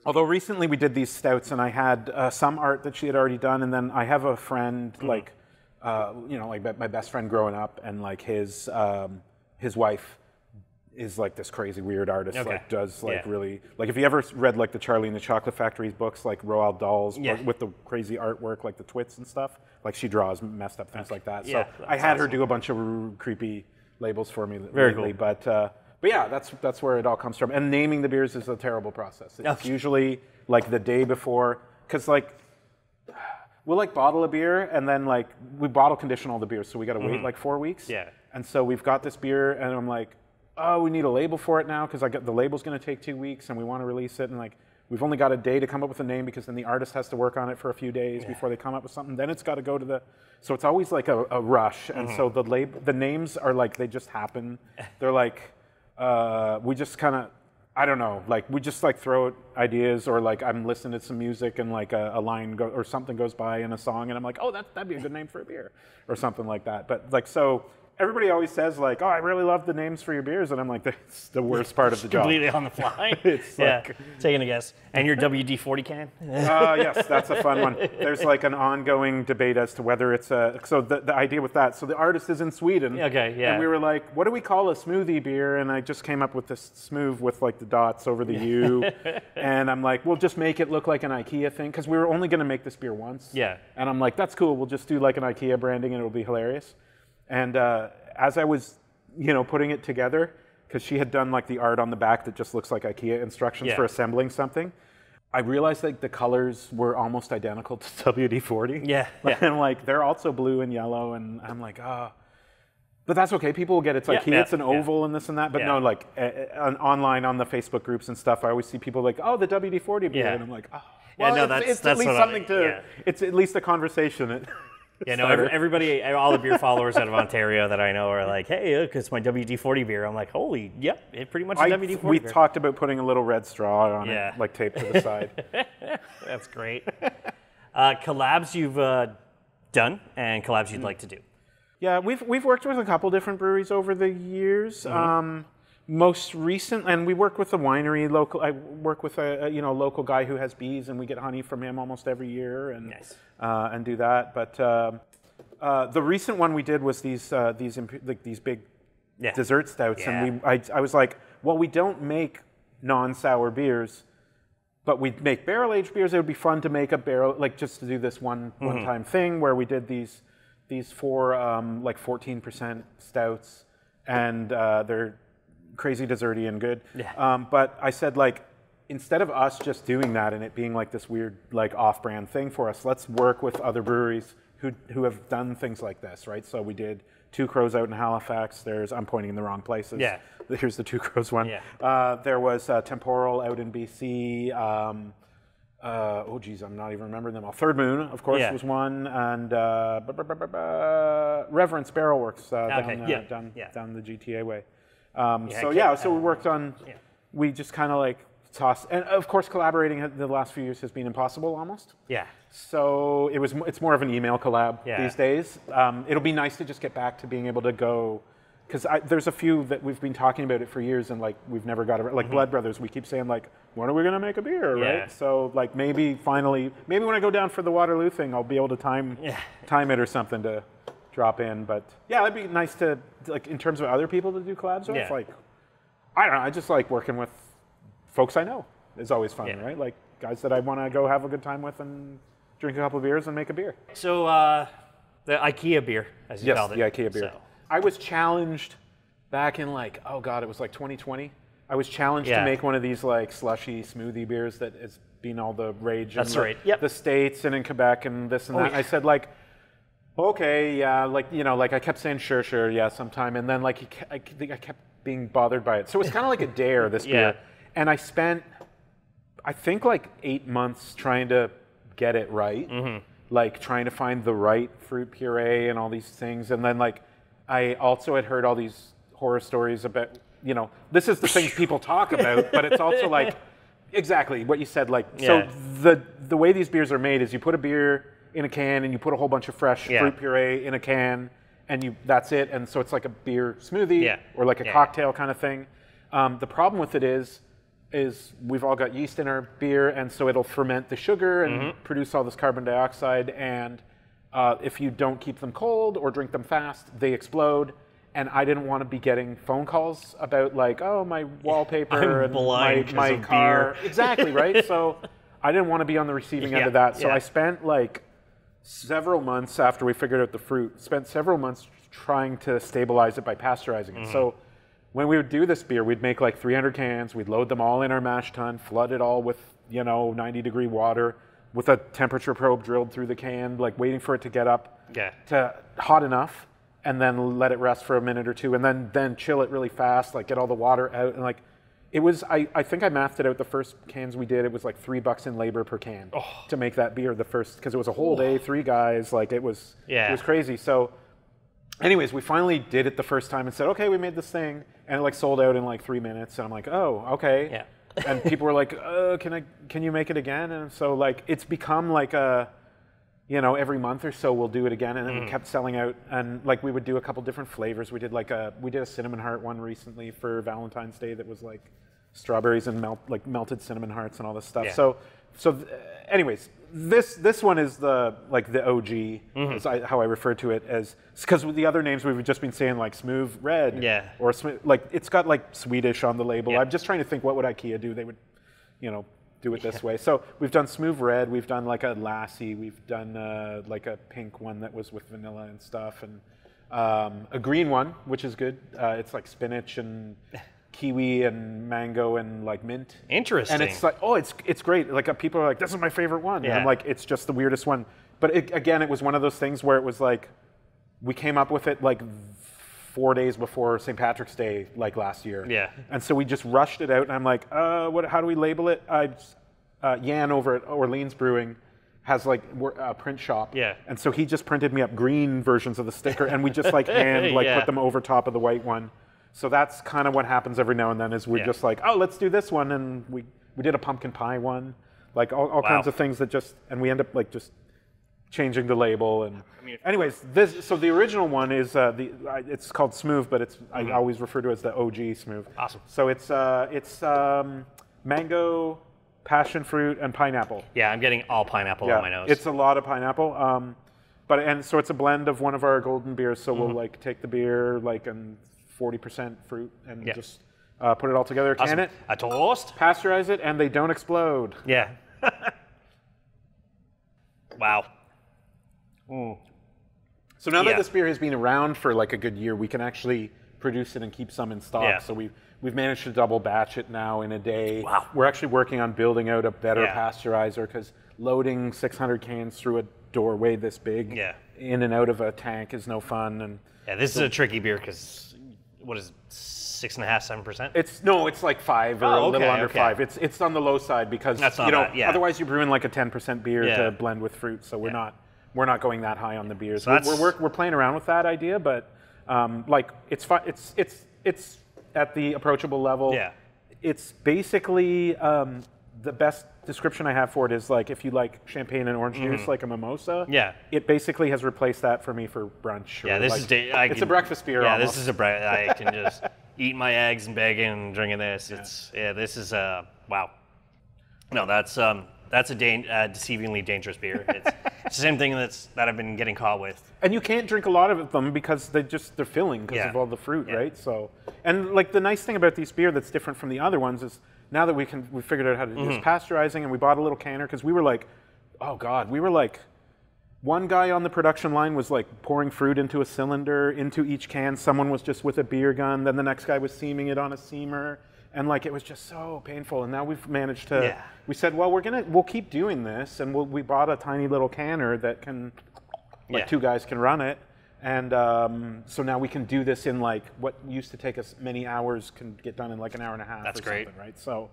[SPEAKER 1] Although recently we did these stouts and I had some art that she had already done. And then I have a friend like, you know, like my best friend growing up, and like his wife is like this crazy weird artist, like does like really, like if you ever read like the Charlie and the Chocolate Factory's books, like Roald Dahl's with the crazy artwork, like the twits and stuff, like she draws messed up things like that. So I had her do a bunch of creepy labels for me lately, cool. But yeah, that's where it all comes from. And naming the beers is a terrible process. It's usually like the day before, because like, we'll like bottle a beer and then like we bottle condition all the beers, so we got to wait like 4 weeks. Yeah. And so we've got this beer and I'm like, oh, we need a label for it now because the label's going to take 2 weeks and we want to release it, and like we've only got a day to come up with a name because then the artist has to work on it for a few days before they come up with something. Then it's got to go to so it's always like a rush, and so the names are like they just happen. They're like we just kind of, I don't know, like we just like throw out ideas, or like I'm listening to some music and like a line or something goes by in a song and I'm like, oh, that'd be a good name for a beer or something like that. But like, so everybody always says like, oh, I really love the names for your beers, and I'm like, that's the worst part of the job.
[SPEAKER 2] Completely on the fly.
[SPEAKER 1] It's like,
[SPEAKER 2] taking a guess. And your WD-40 can?
[SPEAKER 1] Yes, that's a fun one. There's like an ongoing debate as to whether it's so the idea with that, so the artist is in Sweden. And we were like, what do we call a smoothie beer? And I just came up with this SMÜV with like the dots over the U. And I'm like, we'll just make it look like an IKEA thing, because we were only going to make this beer once. Yeah. And I'm like, that's cool. We'll just do like an IKEA branding and it'll be hilarious. And as I was, you know, putting it together, because she had done like the art on the back that just looks like IKEA instructions for assembling something, I realized like the colors were almost identical to WD-40. Yeah. And like they're also blue and yellow, and I'm like, but that's okay. People will get it's IKEA. It's an oval and this and that. But no, like online on the Facebook groups and stuff, I always see people like, oh, the WD-40 beer, and I'm like, oh. Well, it's at least something to. It's at least a conversation.
[SPEAKER 2] Yeah, no, everybody, all the beer followers out of Ontario that I know are like, hey, look, it's my WD-40 beer. I'm like, holy, yep, it's pretty much a WD-40 beer.
[SPEAKER 1] We talked about putting a little red straw on it, like taped to the side.
[SPEAKER 2] That's great. Collabs you've done and collabs you'd like to do?
[SPEAKER 1] Yeah, we've worked with a couple different breweries over the years. Most recent, and we work with a winery local. I work with a local guy who has bees, and we get honey from him almost every year, and and do that. But the recent one we did was these big dessert stouts, and I was like, well, we don't make non-sour beers, but we make barrel-aged beers. It would be fun to make a barrel, like just to do this one-time thing where we did these 4 like 14% stouts, and they're crazy desserty and good. But I said, like, instead of us just doing that and it being like this weird like off-brand thing for us, let's work with other breweries who have done things like this, right? So we did Two Crows out in Halifax. I'm pointing in the wrong places. Here's the Two Crows one. There was Temporal out in BC. Oh geez, I'm not even remembering them all. Third Moon, of course, was one, and Reverence Barrel Works down the GTA way. So we worked on, we just kind of like tossed, and of course collaborating the last few years has been impossible almost. So it's more of an email collab these days. It'll be nice to just get back to being able to go, because there's a few that we've been talking about it for years and like we've never got it, like Blood Brothers, we keep saying like, when are we going to make a beer, right? So like maybe when I go down for the Waterloo thing, I'll be able to time it or something to drop in. But yeah, it'd be nice to, like, in terms of other people to do collabs with, like I don't know. I just like working with folks I know. It's always fun, right? Like guys that I want to go have a good time with and drink a couple of beers and make a beer.
[SPEAKER 2] So the IKEA beer, as you called it.
[SPEAKER 1] Yes, the IKEA beer. So. I was challenged back in like, oh God, it was like 2020. I was challenged to make one of these like slushy smoothie beers that has been all the rage in the States and in Quebec and this and that. And I said like, okay, yeah, like, you know, like I kept saying sure, yeah, sometime. And then like I kept being bothered by it. So it was kind of like a dare, this beer. And I spent, I think like 8 months trying to get it right. Like trying to find the right fruit puree and all these things. And then like, I also had heard all these horror stories about, you know, this is the things people talk about, but it's also like, exactly what you said. Like, so the way these beers are made is you put a beer in a can and you put a whole bunch of fresh fruit puree in a can and that's it. And so it's like a beer smoothie or like a cocktail kind of thing. The problem with it is we've all got yeast in our beer, and so it'll ferment the sugar and produce all this carbon dioxide. And if you don't keep them cold or drink them fast, they explode. And I didn't want to be getting phone calls about like, oh, my wallpaper and my car. Beer. Exactly, right? So I didn't want to be on the receiving end of that. So I spent like several months after we figured out the fruit, trying to stabilize it by pasteurizing it. So when we would do this beer, we'd make like 300 cans. We'd load them all in our mash tun, flood it all with, 90-degree water with a temperature probe drilled through the can, like waiting for it to get up to hot enough. And then let it rest for a minute or two, and then chill it really fast, like get all the water out, and like it was. I think I mathed it out. The first cans we did, it was like $3 in labor per can to make that beer. The first, because it was a whole day, 3 guys, like it was crazy. So, anyways, we finally did it the first time and said, okay, we made this thing, and it like sold out in like 3 minutes. And I'm like, oh, okay. Yeah. And people were like, can you make it again? And so like it's become like a. Every month or so we'll do it again, and then we kept selling out. And like we would do a couple different flavors. We did a cinnamon heart one recently for Valentine's Day that was like strawberries and melted cinnamon hearts and all this stuff. Yeah. Anyways, this one is the OG, is how I refer to it as, because with the other names we've just been saying like SMÜV Red, or like it's got like Swedish on the label. I'm just trying to think what would IKEA do. They would, do it this way. So we've done SMÜV Red, we've done like a lassi, we've done like a pink one that was with vanilla and stuff, and a green one, which is good. It's like spinach and kiwi and mango and like mint.
[SPEAKER 2] Interesting.
[SPEAKER 1] And it's like, oh, it's great. Like people are like, this is my favorite one. And I'm like, it's just the weirdest one. But again, it was one of those things where it was like, we came up with it like 4 days before St. Patrick's Day, like last year. Yeah. And so we just rushed it out, and I'm like, how do we label it? Jan over at Orleans Brewing has like a print shop. Yeah. And so he just printed me up green versions of the sticker, and we just like put them over top of the white one. So that's kind of what happens every now and then, is we're just like, oh, let's do this one. And we did a pumpkin pie one, like all kinds of things and we end up like just changing the label. And anyways, so the original one is it's called SMÜV, but I always refer to it as the OG SMÜV. Awesome. So it's mango, passion fruit, and pineapple.
[SPEAKER 2] Yeah, I'm getting all pineapple on my nose.
[SPEAKER 1] It's a lot of pineapple. So it's a blend of one of our golden beers. So we'll like take the beer like and 40% fruit and just put it all together, can it,
[SPEAKER 2] a toast,
[SPEAKER 1] pasteurize it, and they don't explode.
[SPEAKER 2] Yeah. Wow.
[SPEAKER 1] So now that this beer has been around for like a good year, we can actually produce it and keep some in stock. Yeah. So we've managed to double batch it now in a day. Wow. We're actually working on building out a better pasteurizer, because loading 600 cans through a doorway this big in and out of a tank is no fun. And
[SPEAKER 2] this is a tricky beer, because what is it, 6.5%, 7%?
[SPEAKER 1] It's like 5 or a little under 5. It's on the low side, because
[SPEAKER 2] that's not bad,
[SPEAKER 1] otherwise you're brewing like a 10% beer to blend with fruit. So we're not going that high on the beers. So we're playing around with that idea, but it's fun. It's at the approachable level. Yeah. It's basically the best description I have for it is like if you like champagne and orange juice, like a mimosa. Yeah. It basically has replaced that for me for brunch.
[SPEAKER 2] Yeah, this
[SPEAKER 1] is it's a breakfast beer.
[SPEAKER 2] Yeah,
[SPEAKER 1] almost.
[SPEAKER 2] This is a breakfast. I can just eat my eggs and bacon and drinking this. This is wow. No, that's That's a deceivingly dangerous beer. It's the same thing that I've been getting caught with.
[SPEAKER 1] And you can't drink a lot of them because they're filling because of all the fruit, right? So, and like the nice thing about these beer that's different from the other ones is now that we figured out how to do this pasteurizing, and we bought a little canner because we were like, oh God, we were like, one guy on the production line was like pouring fruit into a cylinder, into each can. Someone was just with a beer gun. Then the next guy was seaming it on a seamer. And like, it was just so painful. And now we've managed to, we said, well, we'll keep doing this. And we bought a tiny little canner that can, like 2 guys can run it. And so now we can do this in like, what used to take us many hours can get done in like an hour and a half. That's great. Something, right? So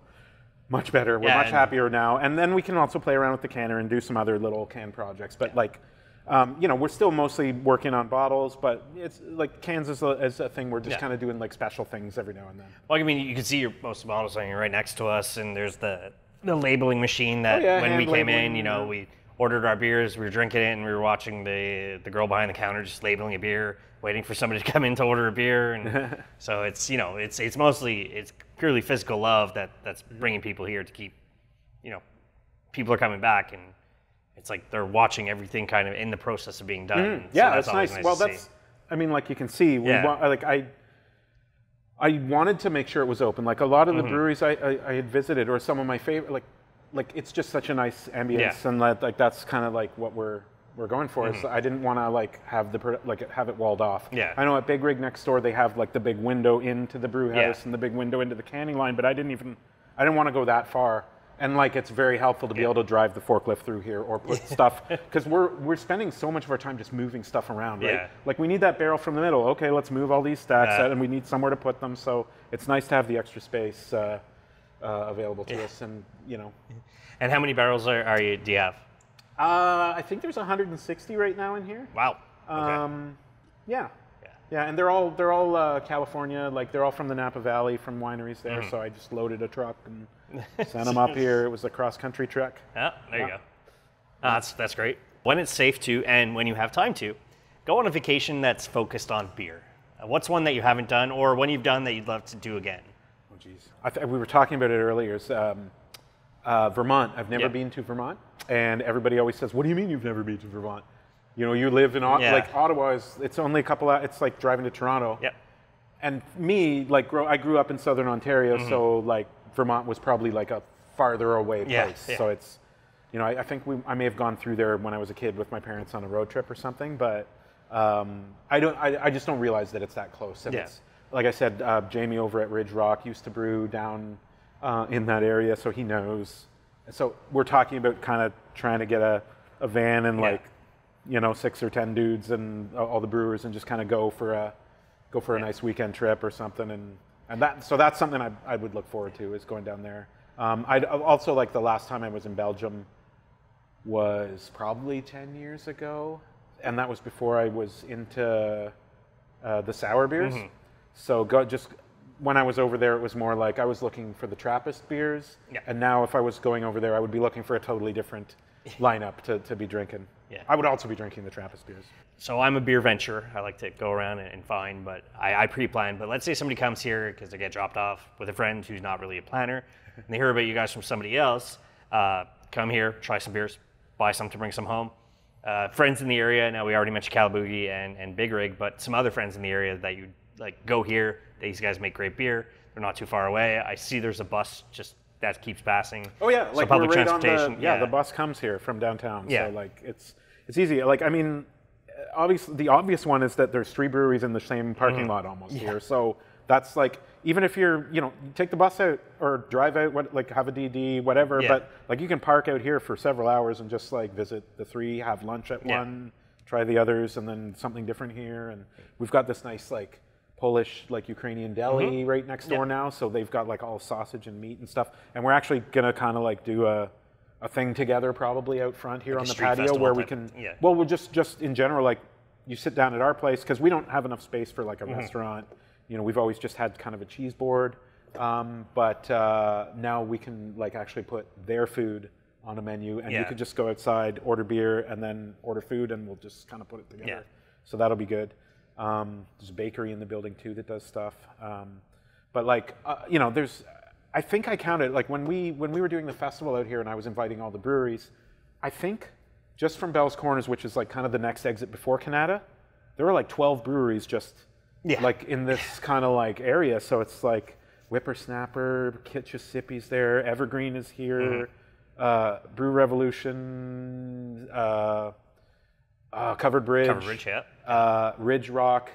[SPEAKER 1] much better. We're much happier now. And then we can also play around with the canner and do some other little can projects. But like, you know, we're still mostly working on bottles, but it's like cans is a thing. We're just kind of doing like special things every now and then.
[SPEAKER 2] Well, I mean, you can see most of the bottles hanging right next to us, and there's the labeling machine that when we came in, you know, we ordered our beers, we were drinking it, and we were watching the girl behind the counter just labeling a beer, waiting for somebody to come in to order a beer. And so it's, you know, it's purely physical love that's bringing people here to keep, you know, people are coming back, and it's like they're watching everything kind of in the process of being done. So
[SPEAKER 1] that's nice. Well, that's, I mean, like you can see, I wanted to make sure it was open. Like a lot of the breweries I had visited, or some of my favorite, like it's just such a nice ambience, and like that's kind of like what we're going for. So I didn't want to like have it walled off. I know at Big Rig next door they have like the big window into the brew house and the big window into the canning line, but I didn't want to go that far. And like it's very helpful to be able to drive the forklift through here or put stuff, because we're spending so much of our time just moving stuff around, right? Like we need that barrel from the middle. Okay, let's move all these stacks out, and we need somewhere to put them. So it's nice to have the extra space available to us, and you know.
[SPEAKER 2] And how many barrels do you have?
[SPEAKER 1] I think there's 160 right now in here. Wow. Yeah, and they're all California. Like they're all from the Napa Valley, from wineries there. So I just loaded a truck and sent them up here. It was a cross-country trek.
[SPEAKER 2] Yeah, there you go. That's great. When it's safe to, and when you have time to, go on a vacation that's focused on beer. What's one that you haven't done, or one you've done that you'd love to do again?
[SPEAKER 1] Oh, geez. We were talking about it earlier. It's, Vermont. I've never been to Vermont, and everybody always says, "What do you mean you've never been to Vermont? You know, you live in like Ottawa. It's only a couple of, it's like driving to Toronto." And me, like, I grew up in Southern Ontario, so like Vermont was probably like a farther away place. So it's, you know, I think I may have gone through there when I was a kid with my parents on a road trip or something, but I just don't realize that it's that close. And it's, like I said, Jamie over at Ridge Rock used to brew down in that area, so he knows. So we're talking about kind of trying to get a van and like, you know, 6 or 10 dudes and all the brewers, and just kind of go for a nice weekend trip or something, and that's something I would look forward to, is going down there. I'd also, like, the last time I was in Belgium was probably 10 years ago, and that was before I was into the sour beers. So just when I was over there, it was more like I was looking for the Trappist beers, and now if I was going over there, I would be looking for a totally different lineup to be drinking. I would also be drinking the Trappist beers.
[SPEAKER 2] So I'm a beer venturer. I like to go around and find, but I pre-plan. But let's say somebody comes here because they get dropped off with a friend who's not really a planner, and they hear about you guys from somebody else. Come here, try some beers, buy some to bring some home. Friends in the area, now we already mentioned Calaboogie and Big Rig, but some other friends in the area that you like, go here. These guys make great beer. They're not too far away. I see there's a bus just that keeps passing.
[SPEAKER 1] Oh yeah,
[SPEAKER 2] so
[SPEAKER 1] like
[SPEAKER 2] public
[SPEAKER 1] we're right
[SPEAKER 2] transportation.
[SPEAKER 1] On the bus comes here from downtown. So like it's easy. Like, I mean, obviously the obvious one is that there's 3 breweries in the same parking lot almost here. So that's like, even if you're, you know, you take the bus out or drive out, like have a DD, whatever, but like you can park out here for several hours and just like visit the 3, have lunch at one, try the others, and then something different here. And we've got this nice like Polish, like Ukrainian deli right next door now, so they've got like all sausage and meat and stuff. And we're actually gonna kind of like do a thing together probably out front here, like on the patio, where we can. Well, we're just in general, like you sit down at our place because we don't have enough space for like a restaurant. You know, we've always just had kind of a cheese board, but now we can like actually put their food on a menu, and you could just go outside, order beer, and then order food, and we'll just kind of put it together. So that'll be good. There's a bakery in the building too that does stuff. But like, you know, there's I think I counted, like when we were doing the festival out here and I was inviting all the breweries, I think just from Bell's Corners, which is like kind of the next exit before Kanata, there were like 12 breweries just like in this kind of like area. So it's like Whippersnapper, Kitchissippi's there, Evergreen is here, Brew Revolution, Covered Bridge, Ridge Rock,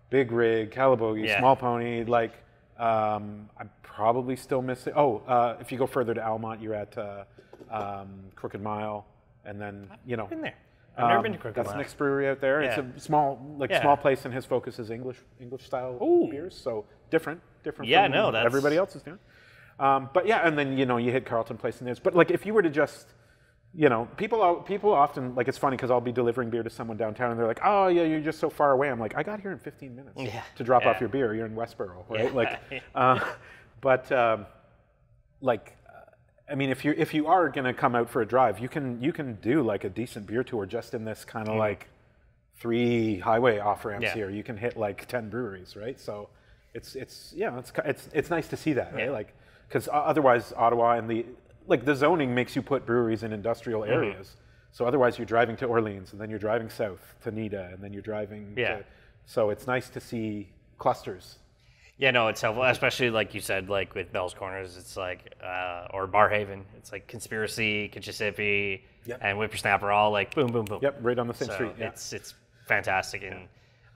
[SPEAKER 1] Big Rig, Calabogie, Small Pony, like I'm probably still missing. If you go further to Almont, you're at Crooked Mile, and then
[SPEAKER 2] I've been there. I've never been to Crooked Mile.
[SPEAKER 1] That's Nick's brewery out there. It's a small place, and his focus is English style beers, so different from everybody else is doing. But yeah, and then you hit Carlton Place and there's. But like if you were to just people often, like, it's funny because I'll be delivering beer to someone downtown and they're like, oh yeah, you're just so far away. I'm like, I got here in 15 minutes to drop off your beer. You're in Westboro, right? I mean, if you are gonna come out for a drive, you can do like a decent beer tour just in this kind of like 3 highway off ramps here. You can hit like 10 breweries, right? So it's nice to see that, right? Like, because otherwise Ottawa and the zoning makes you put breweries in industrial areas. So otherwise you're driving to Orleans and then you're driving south to Nita and then you're driving to, so it's nice to see clusters.
[SPEAKER 2] Yeah, no, it's helpful, especially like you said, like with Bell's Corners, it's like, or Barhaven, it's like Conspiracy, Kitchissippi, and Whippersnapper, all like boom, boom, boom.
[SPEAKER 1] Yep, right on the same street. Yeah.
[SPEAKER 2] It's fantastic, and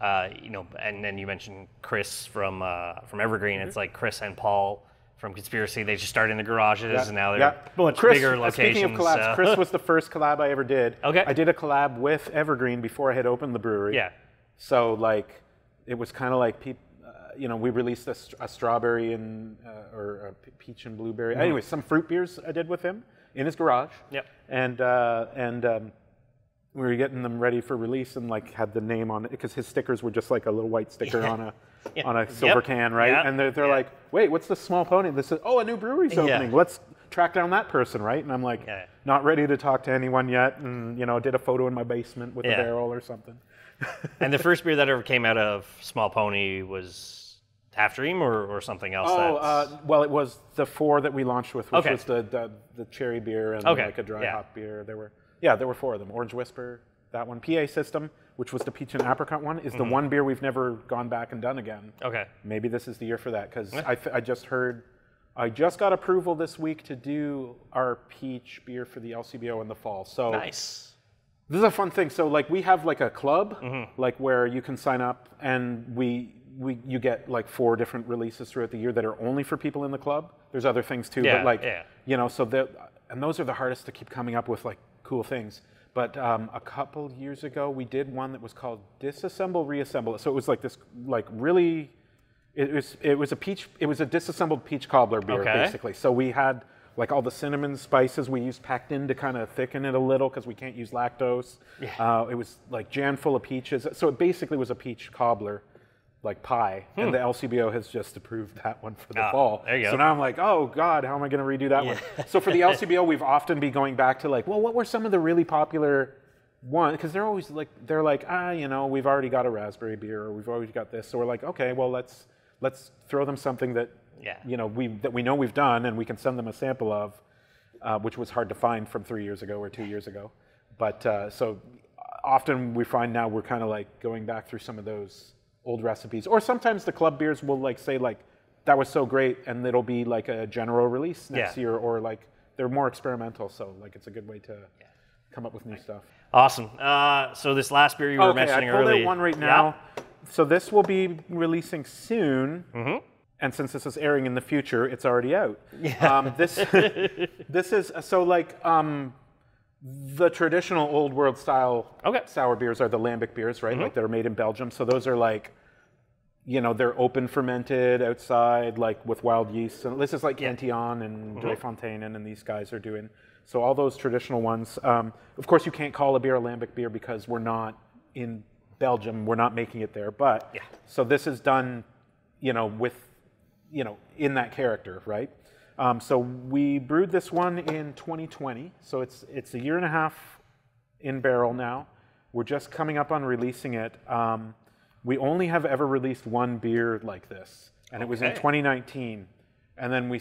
[SPEAKER 2] and then you mentioned Chris from Evergreen. It's like Chris and Paul from Conspiracy. They just started in the garages, and now they're much bigger locations.
[SPEAKER 1] Speaking of collabs, Chris was the first collab I ever did.
[SPEAKER 2] Okay.
[SPEAKER 1] I did a collab with Evergreen before I had opened the brewery.
[SPEAKER 2] Yeah.
[SPEAKER 1] So like, it was kind of like people. We released a strawberry and or a peach and blueberry. Anyway, some fruit beers I did with him in his garage.
[SPEAKER 2] Yep.
[SPEAKER 1] And we were getting them ready for release and like had the name on it because his stickers were just like a little white sticker on a silver can, right? Yep. And they're like, wait, what's this Small Pony? This is a new brewery's opening. Let's track down that person, right? And I'm like, not ready to talk to anyone yet, and did a photo in my basement with a barrel or something.
[SPEAKER 2] And the first beer that ever came out of Small Pony was Half Dream or something else?
[SPEAKER 1] Well, it was the 4 that we launched with, which was the cherry beer and like a dry hop beer. There were 4 of them. Orange Whisper, that one. PA System, which was the peach and apricot one, is the one beer we've never gone back and done again. Okay. Maybe this is the year for that, because I just got approval this week to do our peach beer for the LCBO in the fall. So
[SPEAKER 2] nice.
[SPEAKER 1] This is a fun thing. So like we have like a club, like where you can sign up, and you get like 4 different releases throughout the year that are only for people in the club. There's other things too, but like and those are the hardest to keep coming up with like cool things. But a couple years ago, we did one that was called Disassemble, Reassemble. So it was like this, like really, it was a disassembled peach cobbler beer basically. So we had like all the cinnamon spices we used packed in to kind of thicken it a little because we can't use lactose. It was like jam full of peaches. So it basically was a peach cobbler, like pie. And the LCBO has just approved that one for the fall.
[SPEAKER 2] There you go.
[SPEAKER 1] So now I'm like, oh God, how am I going to redo that one? So for the LCBO, we've often been going back to like, well, what were some of the really popular ones? Because they're always like, we've already got a raspberry beer, or we've already got this. So we're like, okay, well, let's throw them something that we know we've done, and we can send them a sample of, which was hard to find from 3 years ago or 2 years ago. But so often we find now we're kind of like going back through some of those old recipes, or sometimes the club beers will like say like that was so great, and it'll be like a general release next year, or like they're more experimental. So like it's a good way to come up with new stuff.
[SPEAKER 2] Awesome. So this last beer you were mentioning earlier.
[SPEAKER 1] I pulled out one right now. So this will be releasing soon. And since this is airing in the future, it's already out. This is so like the traditional old world style sour beers are the Lambic beers, right? Like they're made in Belgium. So those are like, they're open fermented outside, like with wild yeast. And this is like Cantillon and Dreifonteinen and these guys are doing. So all those traditional ones. Of course, you can't call a beer a Lambic beer because we're not in Belgium. We're not making it there. But so this is done, with, in that character, right? So we brewed this one in 2020. So it's a year and a half in barrel now. We're just coming up on releasing it. We only have ever released one beer like this, and it was in 2019. And then we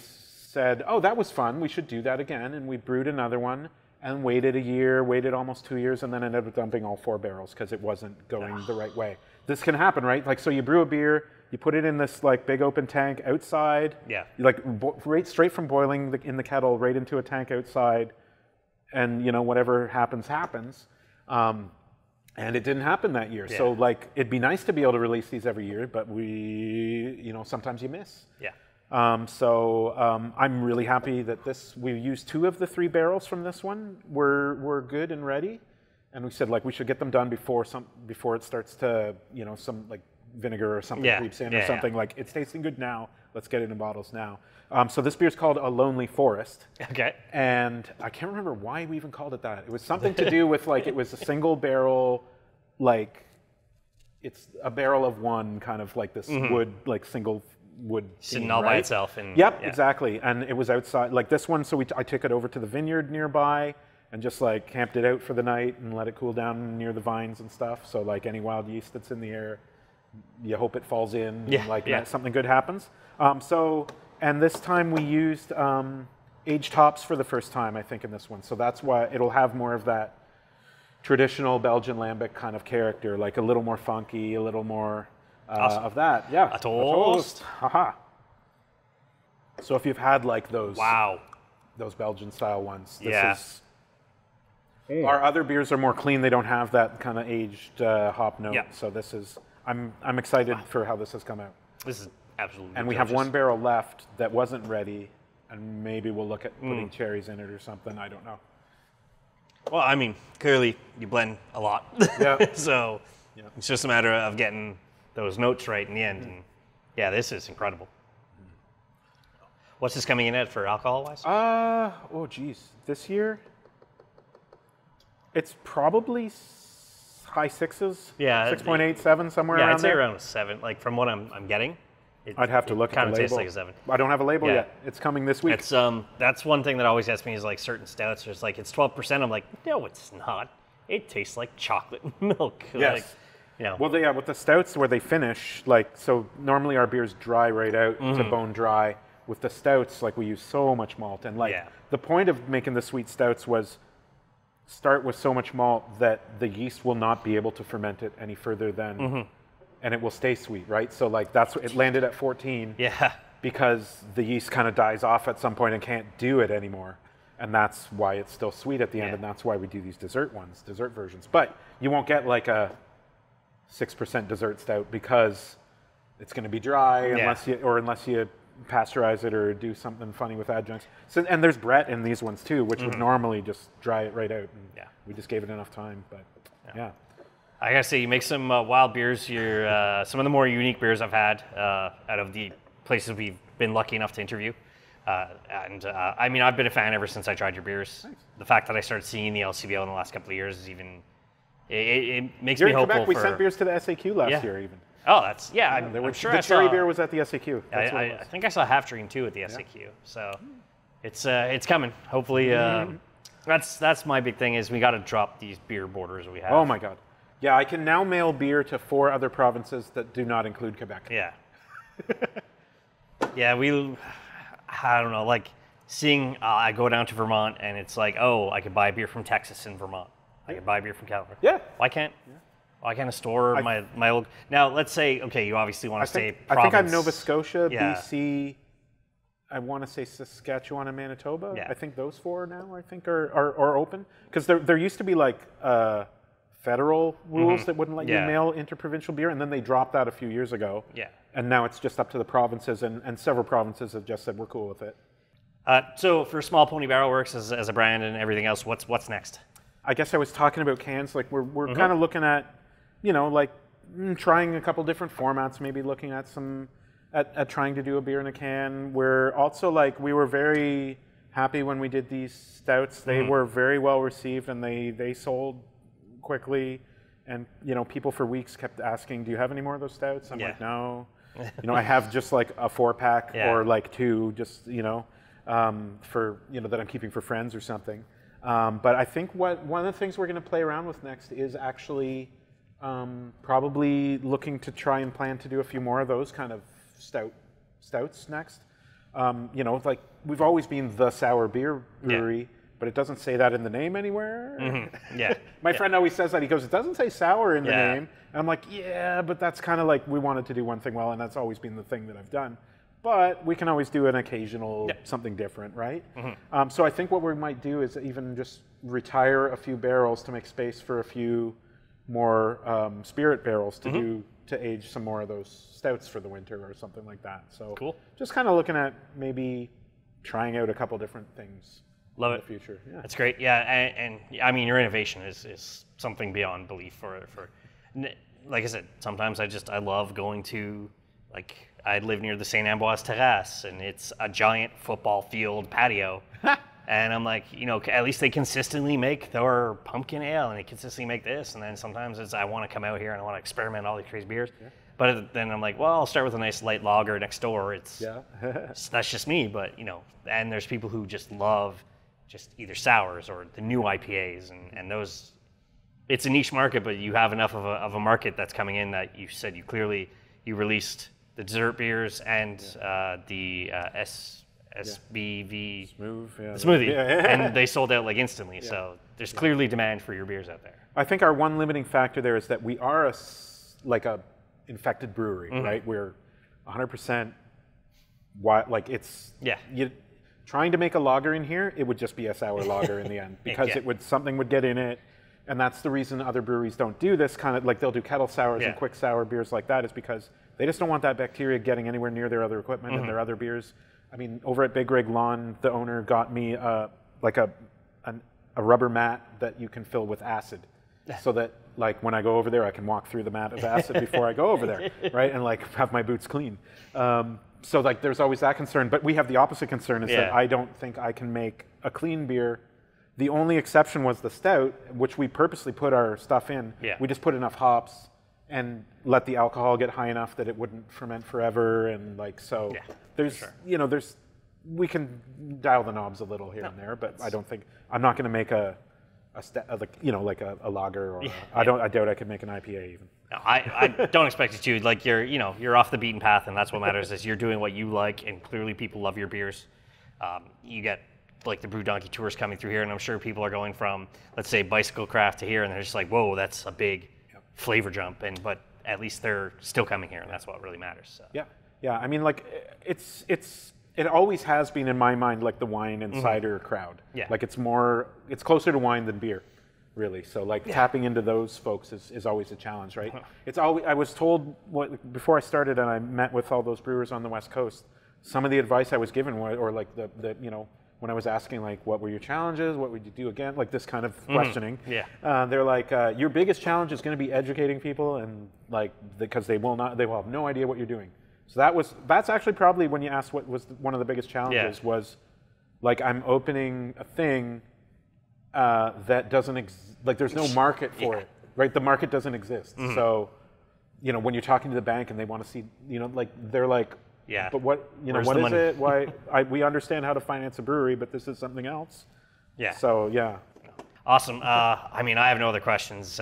[SPEAKER 1] said, oh, that was fun. We should do that again. And we brewed another one and waited a year, waited almost 2 years, and then ended up dumping all 4 barrels because it wasn't going the right way. This can happen, right? Like, so you brew a beer, you put it in this like big open tank outside.
[SPEAKER 2] Yeah.
[SPEAKER 1] You like right straight from boiling in the kettle right into a tank outside, and you know whatever happens happens. And it didn't happen that year. Yeah. So like it'd be nice to be able to release these every year, but sometimes you miss.
[SPEAKER 2] Yeah.
[SPEAKER 1] I'm really happy that we used 2 of the 3 barrels from this one were good and ready, and we said like we should get them done before it starts to some like vinegar or something creeps in or something. Like it's tasting good now. Let's get it in bottles now. So this beer's called A Lonely Forest.
[SPEAKER 2] Okay.
[SPEAKER 1] And I can't remember why we even called it that. It was something to do with like it was a single barrel, like it's a barrel of one kind of like this wood, like single wood.
[SPEAKER 2] Sitting all by itself.
[SPEAKER 1] Yep, exactly. And it was outside like this one. So I took it over to the vineyard nearby and just like camped it out for the night and let it cool down near the vines and stuff. So like any wild yeast that's in the air, you hope it falls in, and something good happens. And this time we used aged hops for the first time, I think, in this one. So that's why it'll have more of that traditional Belgian Lambic kind of character, like a little more funky, a little more
[SPEAKER 2] awesome.
[SPEAKER 1] Of that. Yeah.
[SPEAKER 2] A toast.
[SPEAKER 1] Haha. So if you've had like those Belgian style ones, this is. Our other beers are more clean. They don't have that kind of aged hop note.
[SPEAKER 2] Yep.
[SPEAKER 1] So this is. I'm excited for how this has come out.
[SPEAKER 2] This is absolutely
[SPEAKER 1] And we have 1 barrel left that wasn't ready, and maybe we'll look at putting cherries in it or something. I don't know.
[SPEAKER 2] Well, I mean, clearly you blend a lot.
[SPEAKER 1] Yeah.
[SPEAKER 2] So it's just a matter of getting those notes right in the end. And yeah, this is incredible. What's this coming in at for alcohol-wise?
[SPEAKER 1] Oh, geez. This year, it's probably high 6s.
[SPEAKER 2] Yeah.
[SPEAKER 1] 6.8, 7, somewhere around there.
[SPEAKER 2] Yeah, I'd say around 7. Like from what I'm getting.
[SPEAKER 1] I'd have to look at the label.
[SPEAKER 2] Kind of tastes like a 7.
[SPEAKER 1] I don't have a label yet. It's coming this week.
[SPEAKER 2] It's that's one thing that always gets me is like certain stouts. It's like it's 12%. I'm like, no, it's not. It tastes like chocolate milk.
[SPEAKER 1] Yes.
[SPEAKER 2] Like,
[SPEAKER 1] Well, with the stouts where they finish, like so normally our beers dry right out to bone dry. With the stouts, like we use so much malt, and like the point of making the sweet stouts was start with so much malt that the yeast will not be able to ferment it any further than. And it will stay sweet, right? So like it landed at 14 because the yeast kind of dies off at some point and can't do it anymore. And that's why it's still sweet at the end, and that's why we do these dessert versions. But you won't get like a 6% dessert stout because it's going to be dry unless you pasteurize it or do something funny with adjuncts. So, and there's Brett in these ones too, which would normally just dry it right out. And we just gave it enough time, but
[SPEAKER 2] I gotta say, you make some wild beers. You're some of the more unique beers I've had out of the places we've been lucky enough to interview. I mean, I've been a fan ever since I tried your beers. Nice. The fact that I started seeing the LCBO in the last couple of years is even it makes me hopeful.
[SPEAKER 1] We sent beers to the SAQ last year, even.
[SPEAKER 2] Oh, that's I'm sure
[SPEAKER 1] the cherry beer was at the SAQ.
[SPEAKER 2] I think I saw Half Dream too at the SAQ. So it's coming. Hopefully, that's my big thing is we got to drop these beer borders we have.
[SPEAKER 1] Oh my God. Yeah, I can now mail beer to 4 other provinces that do not include Quebec.
[SPEAKER 2] Yeah. Yeah, I don't know, like seeing, I go down to Vermont and it's like, oh, I could buy beer from Texas in Vermont. I could buy beer from California.
[SPEAKER 1] Yeah.
[SPEAKER 2] Why can't a store my old, now let's say, okay, you obviously want to stay province.
[SPEAKER 1] I think I'm Nova Scotia, BC, I want to say Saskatchewan and Manitoba. Yeah. I think those 4 now, are open. Because there used to be like, federal rules that wouldn't let you mail interprovincial beer, and then they dropped that a few years ago.
[SPEAKER 2] Yeah.
[SPEAKER 1] And now it's just up to the provinces, and several provinces have just said we're cool with it.
[SPEAKER 2] So for Small Pony Barrel Works as a brand and everything else, what's next?
[SPEAKER 1] I guess I was talking about cans. Like we're kind of looking at, trying a couple different formats. Maybe looking at at trying to do a beer in a can. We're also we were very happy when we did these stouts. They were very well received, and they sold quickly, and people for weeks kept asking, do you have any more of those stouts? I'm like, no. I have just like a 4-pack or like 2 just for that I'm keeping for friends or something. But I think one of the things we're going to play around with next is actually probably looking to try and plan to do a few more of those kind of stouts next. we've always been the sour beer brewery, but it doesn't say that in the name anywhere.
[SPEAKER 2] Yeah.
[SPEAKER 1] My friend always says that. He goes, it doesn't say sour in the name. And I'm like, yeah, but that's kind of like we wanted to do one thing well, and that's always been the thing that I've done. But we can always do an occasional something different, right? So I think what we might do is even just retire a few barrels to make space for a few more spirit barrels to age some more of those stouts for the winter or something like that. So just kind of looking at maybe trying out a couple different things.
[SPEAKER 2] Love
[SPEAKER 1] in
[SPEAKER 2] it.
[SPEAKER 1] The future. Yeah.
[SPEAKER 2] That's great. Yeah, and I mean, your innovation is something beyond belief. For like I said, sometimes I love going to, like, I live near the St. Ambroise Terrace, and it's a giant football field patio. And I'm like, you know, at least they consistently make their pumpkin ale, and they consistently make this. And then sometimes it's, I want to come out here and I want to experiment all these crazy beers. Yeah. But then I'm like, well, I'll start with a nice light lager next door. It's that's just me. But, you know, and there's people who just love just either sours or the new IPAs, and those. It's a niche market, but you have enough of a market that's coming in that you said you released the dessert beers and the SMÜV smoothie, and they sold out like instantly. Yeah. So there's clearly demand for your beers out there.
[SPEAKER 1] I think our one limiting factor there is that we are like a infected brewery, right? We're 100% trying to make a lager in here, it would just be a sour lager in the end because something would get in it. And that's the reason other breweries don't do this kind of, like they'll do kettle sours and quick sour beers like that, is because they just don't want that bacteria getting anywhere near their other equipment and their other beers. I mean, over at Big Rig Lawn, the owner got me like a rubber mat that you can fill with acid, so that like when I go over there, I can walk through the mat of acid before I go over there, right? And like have my boots clean. So like there's always that concern, but we have the opposite concern, is that I don't think I can make a clean beer. The only exception was the stout, which we purposely put our stuff in. Yeah. We just put enough hops and let the alcohol get high enough that it wouldn't ferment forever, and like so. Yeah, there's we can dial the knobs a little here and there, but I don't think I'm not going to make a lager, or I doubt I could make an IPA even.
[SPEAKER 2] No, I don't expect you to. Like you're off the beaten path, and that's what matters. Is you're doing what you like, and clearly people love your beers. You get like the Brew Donkey tours coming through here, and I'm sure people are going from, let's say, bicycle craft to here, and they're just like, whoa, that's a big flavor jump. But at least they're still coming here, and that's what really matters. So.
[SPEAKER 1] Yeah. I mean, like it always has been in my mind like the wine and cider crowd. Yeah. Like it's closer to wine than beer, really. So like tapping into those folks is always a challenge, right? It's always, I was told before I started and I met with all those brewers on the West Coast, some of the advice I was given or like the when I was asking like what were your challenges, what would you do again, like this kind of questioning. They're like, your biggest challenge is going to be educating people, and like because they will have no idea what you're doing. So that's actually probably when you asked what was one of the biggest challenges was like I'm opening a thing that doesn't like there's no market for it, right? The market doesn't exist. So when you're talking to the bank and they want to see like they're like, but what what is it? Why we understand how to finance a brewery, but this is something else. Yeah. So
[SPEAKER 2] awesome. I mean, I have no other questions.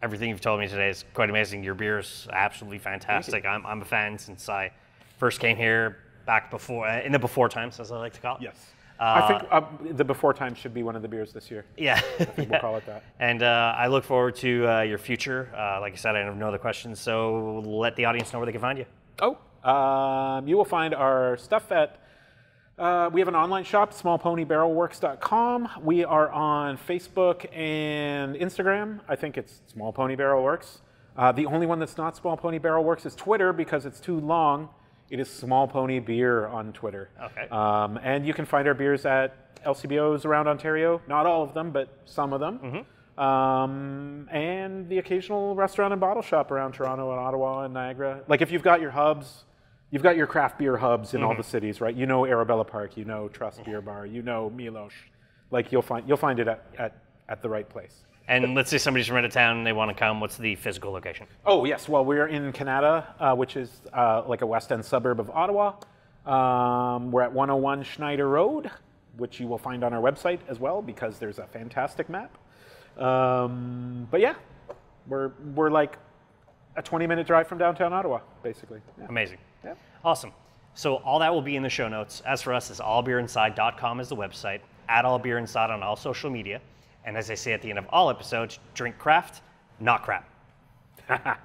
[SPEAKER 2] Everything you've told me today is quite amazing. Your beer's absolutely fantastic. I'm a fan since I first came here back before, in the before times, as I like to call it.
[SPEAKER 1] Yes. I think the before times should be one of the beers this year.
[SPEAKER 2] Yeah.
[SPEAKER 1] I think we'll call it that.
[SPEAKER 2] And I look forward to your future. Like I said, I have no other questions, so let the audience know where they can find you.
[SPEAKER 1] You will find our stuff at, we have an online shop, smallponybarrelworks.com. We are on Facebook and Instagram. I think it's Small Pony Barrel Works. The only one that's not Small Pony Barrel Works is Twitter, because it's too long. It is Small Pony Beer on Twitter. Okay. And you can find our beers at LCBOs around Ontario. Not all of them, but some of them. And the occasional restaurant and bottle shop around Toronto and Ottawa and Niagara. Like if you've got your hubs, you've got your craft beer hubs in all the cities, right? Arabella Park, Trust Beer Bar, Milosh. Like you'll find it at the right place.
[SPEAKER 2] And let's say somebody's from out of town and they want to come. What's the physical location?
[SPEAKER 1] Oh yes, well we're in Kanata, which is like a West End suburb of Ottawa. We're at 101 Schneider Road, which you will find on our website as well, because there's a fantastic map. But yeah, we're like a 20-minute drive from downtown Ottawa, basically. Yeah.
[SPEAKER 2] Amazing. Yeah. Awesome. So all that will be in the show notes. As for us, it's allbeerinside.com is the website, at allbeerinside on all social media. And as I say at the end of all episodes, drink craft, not crap.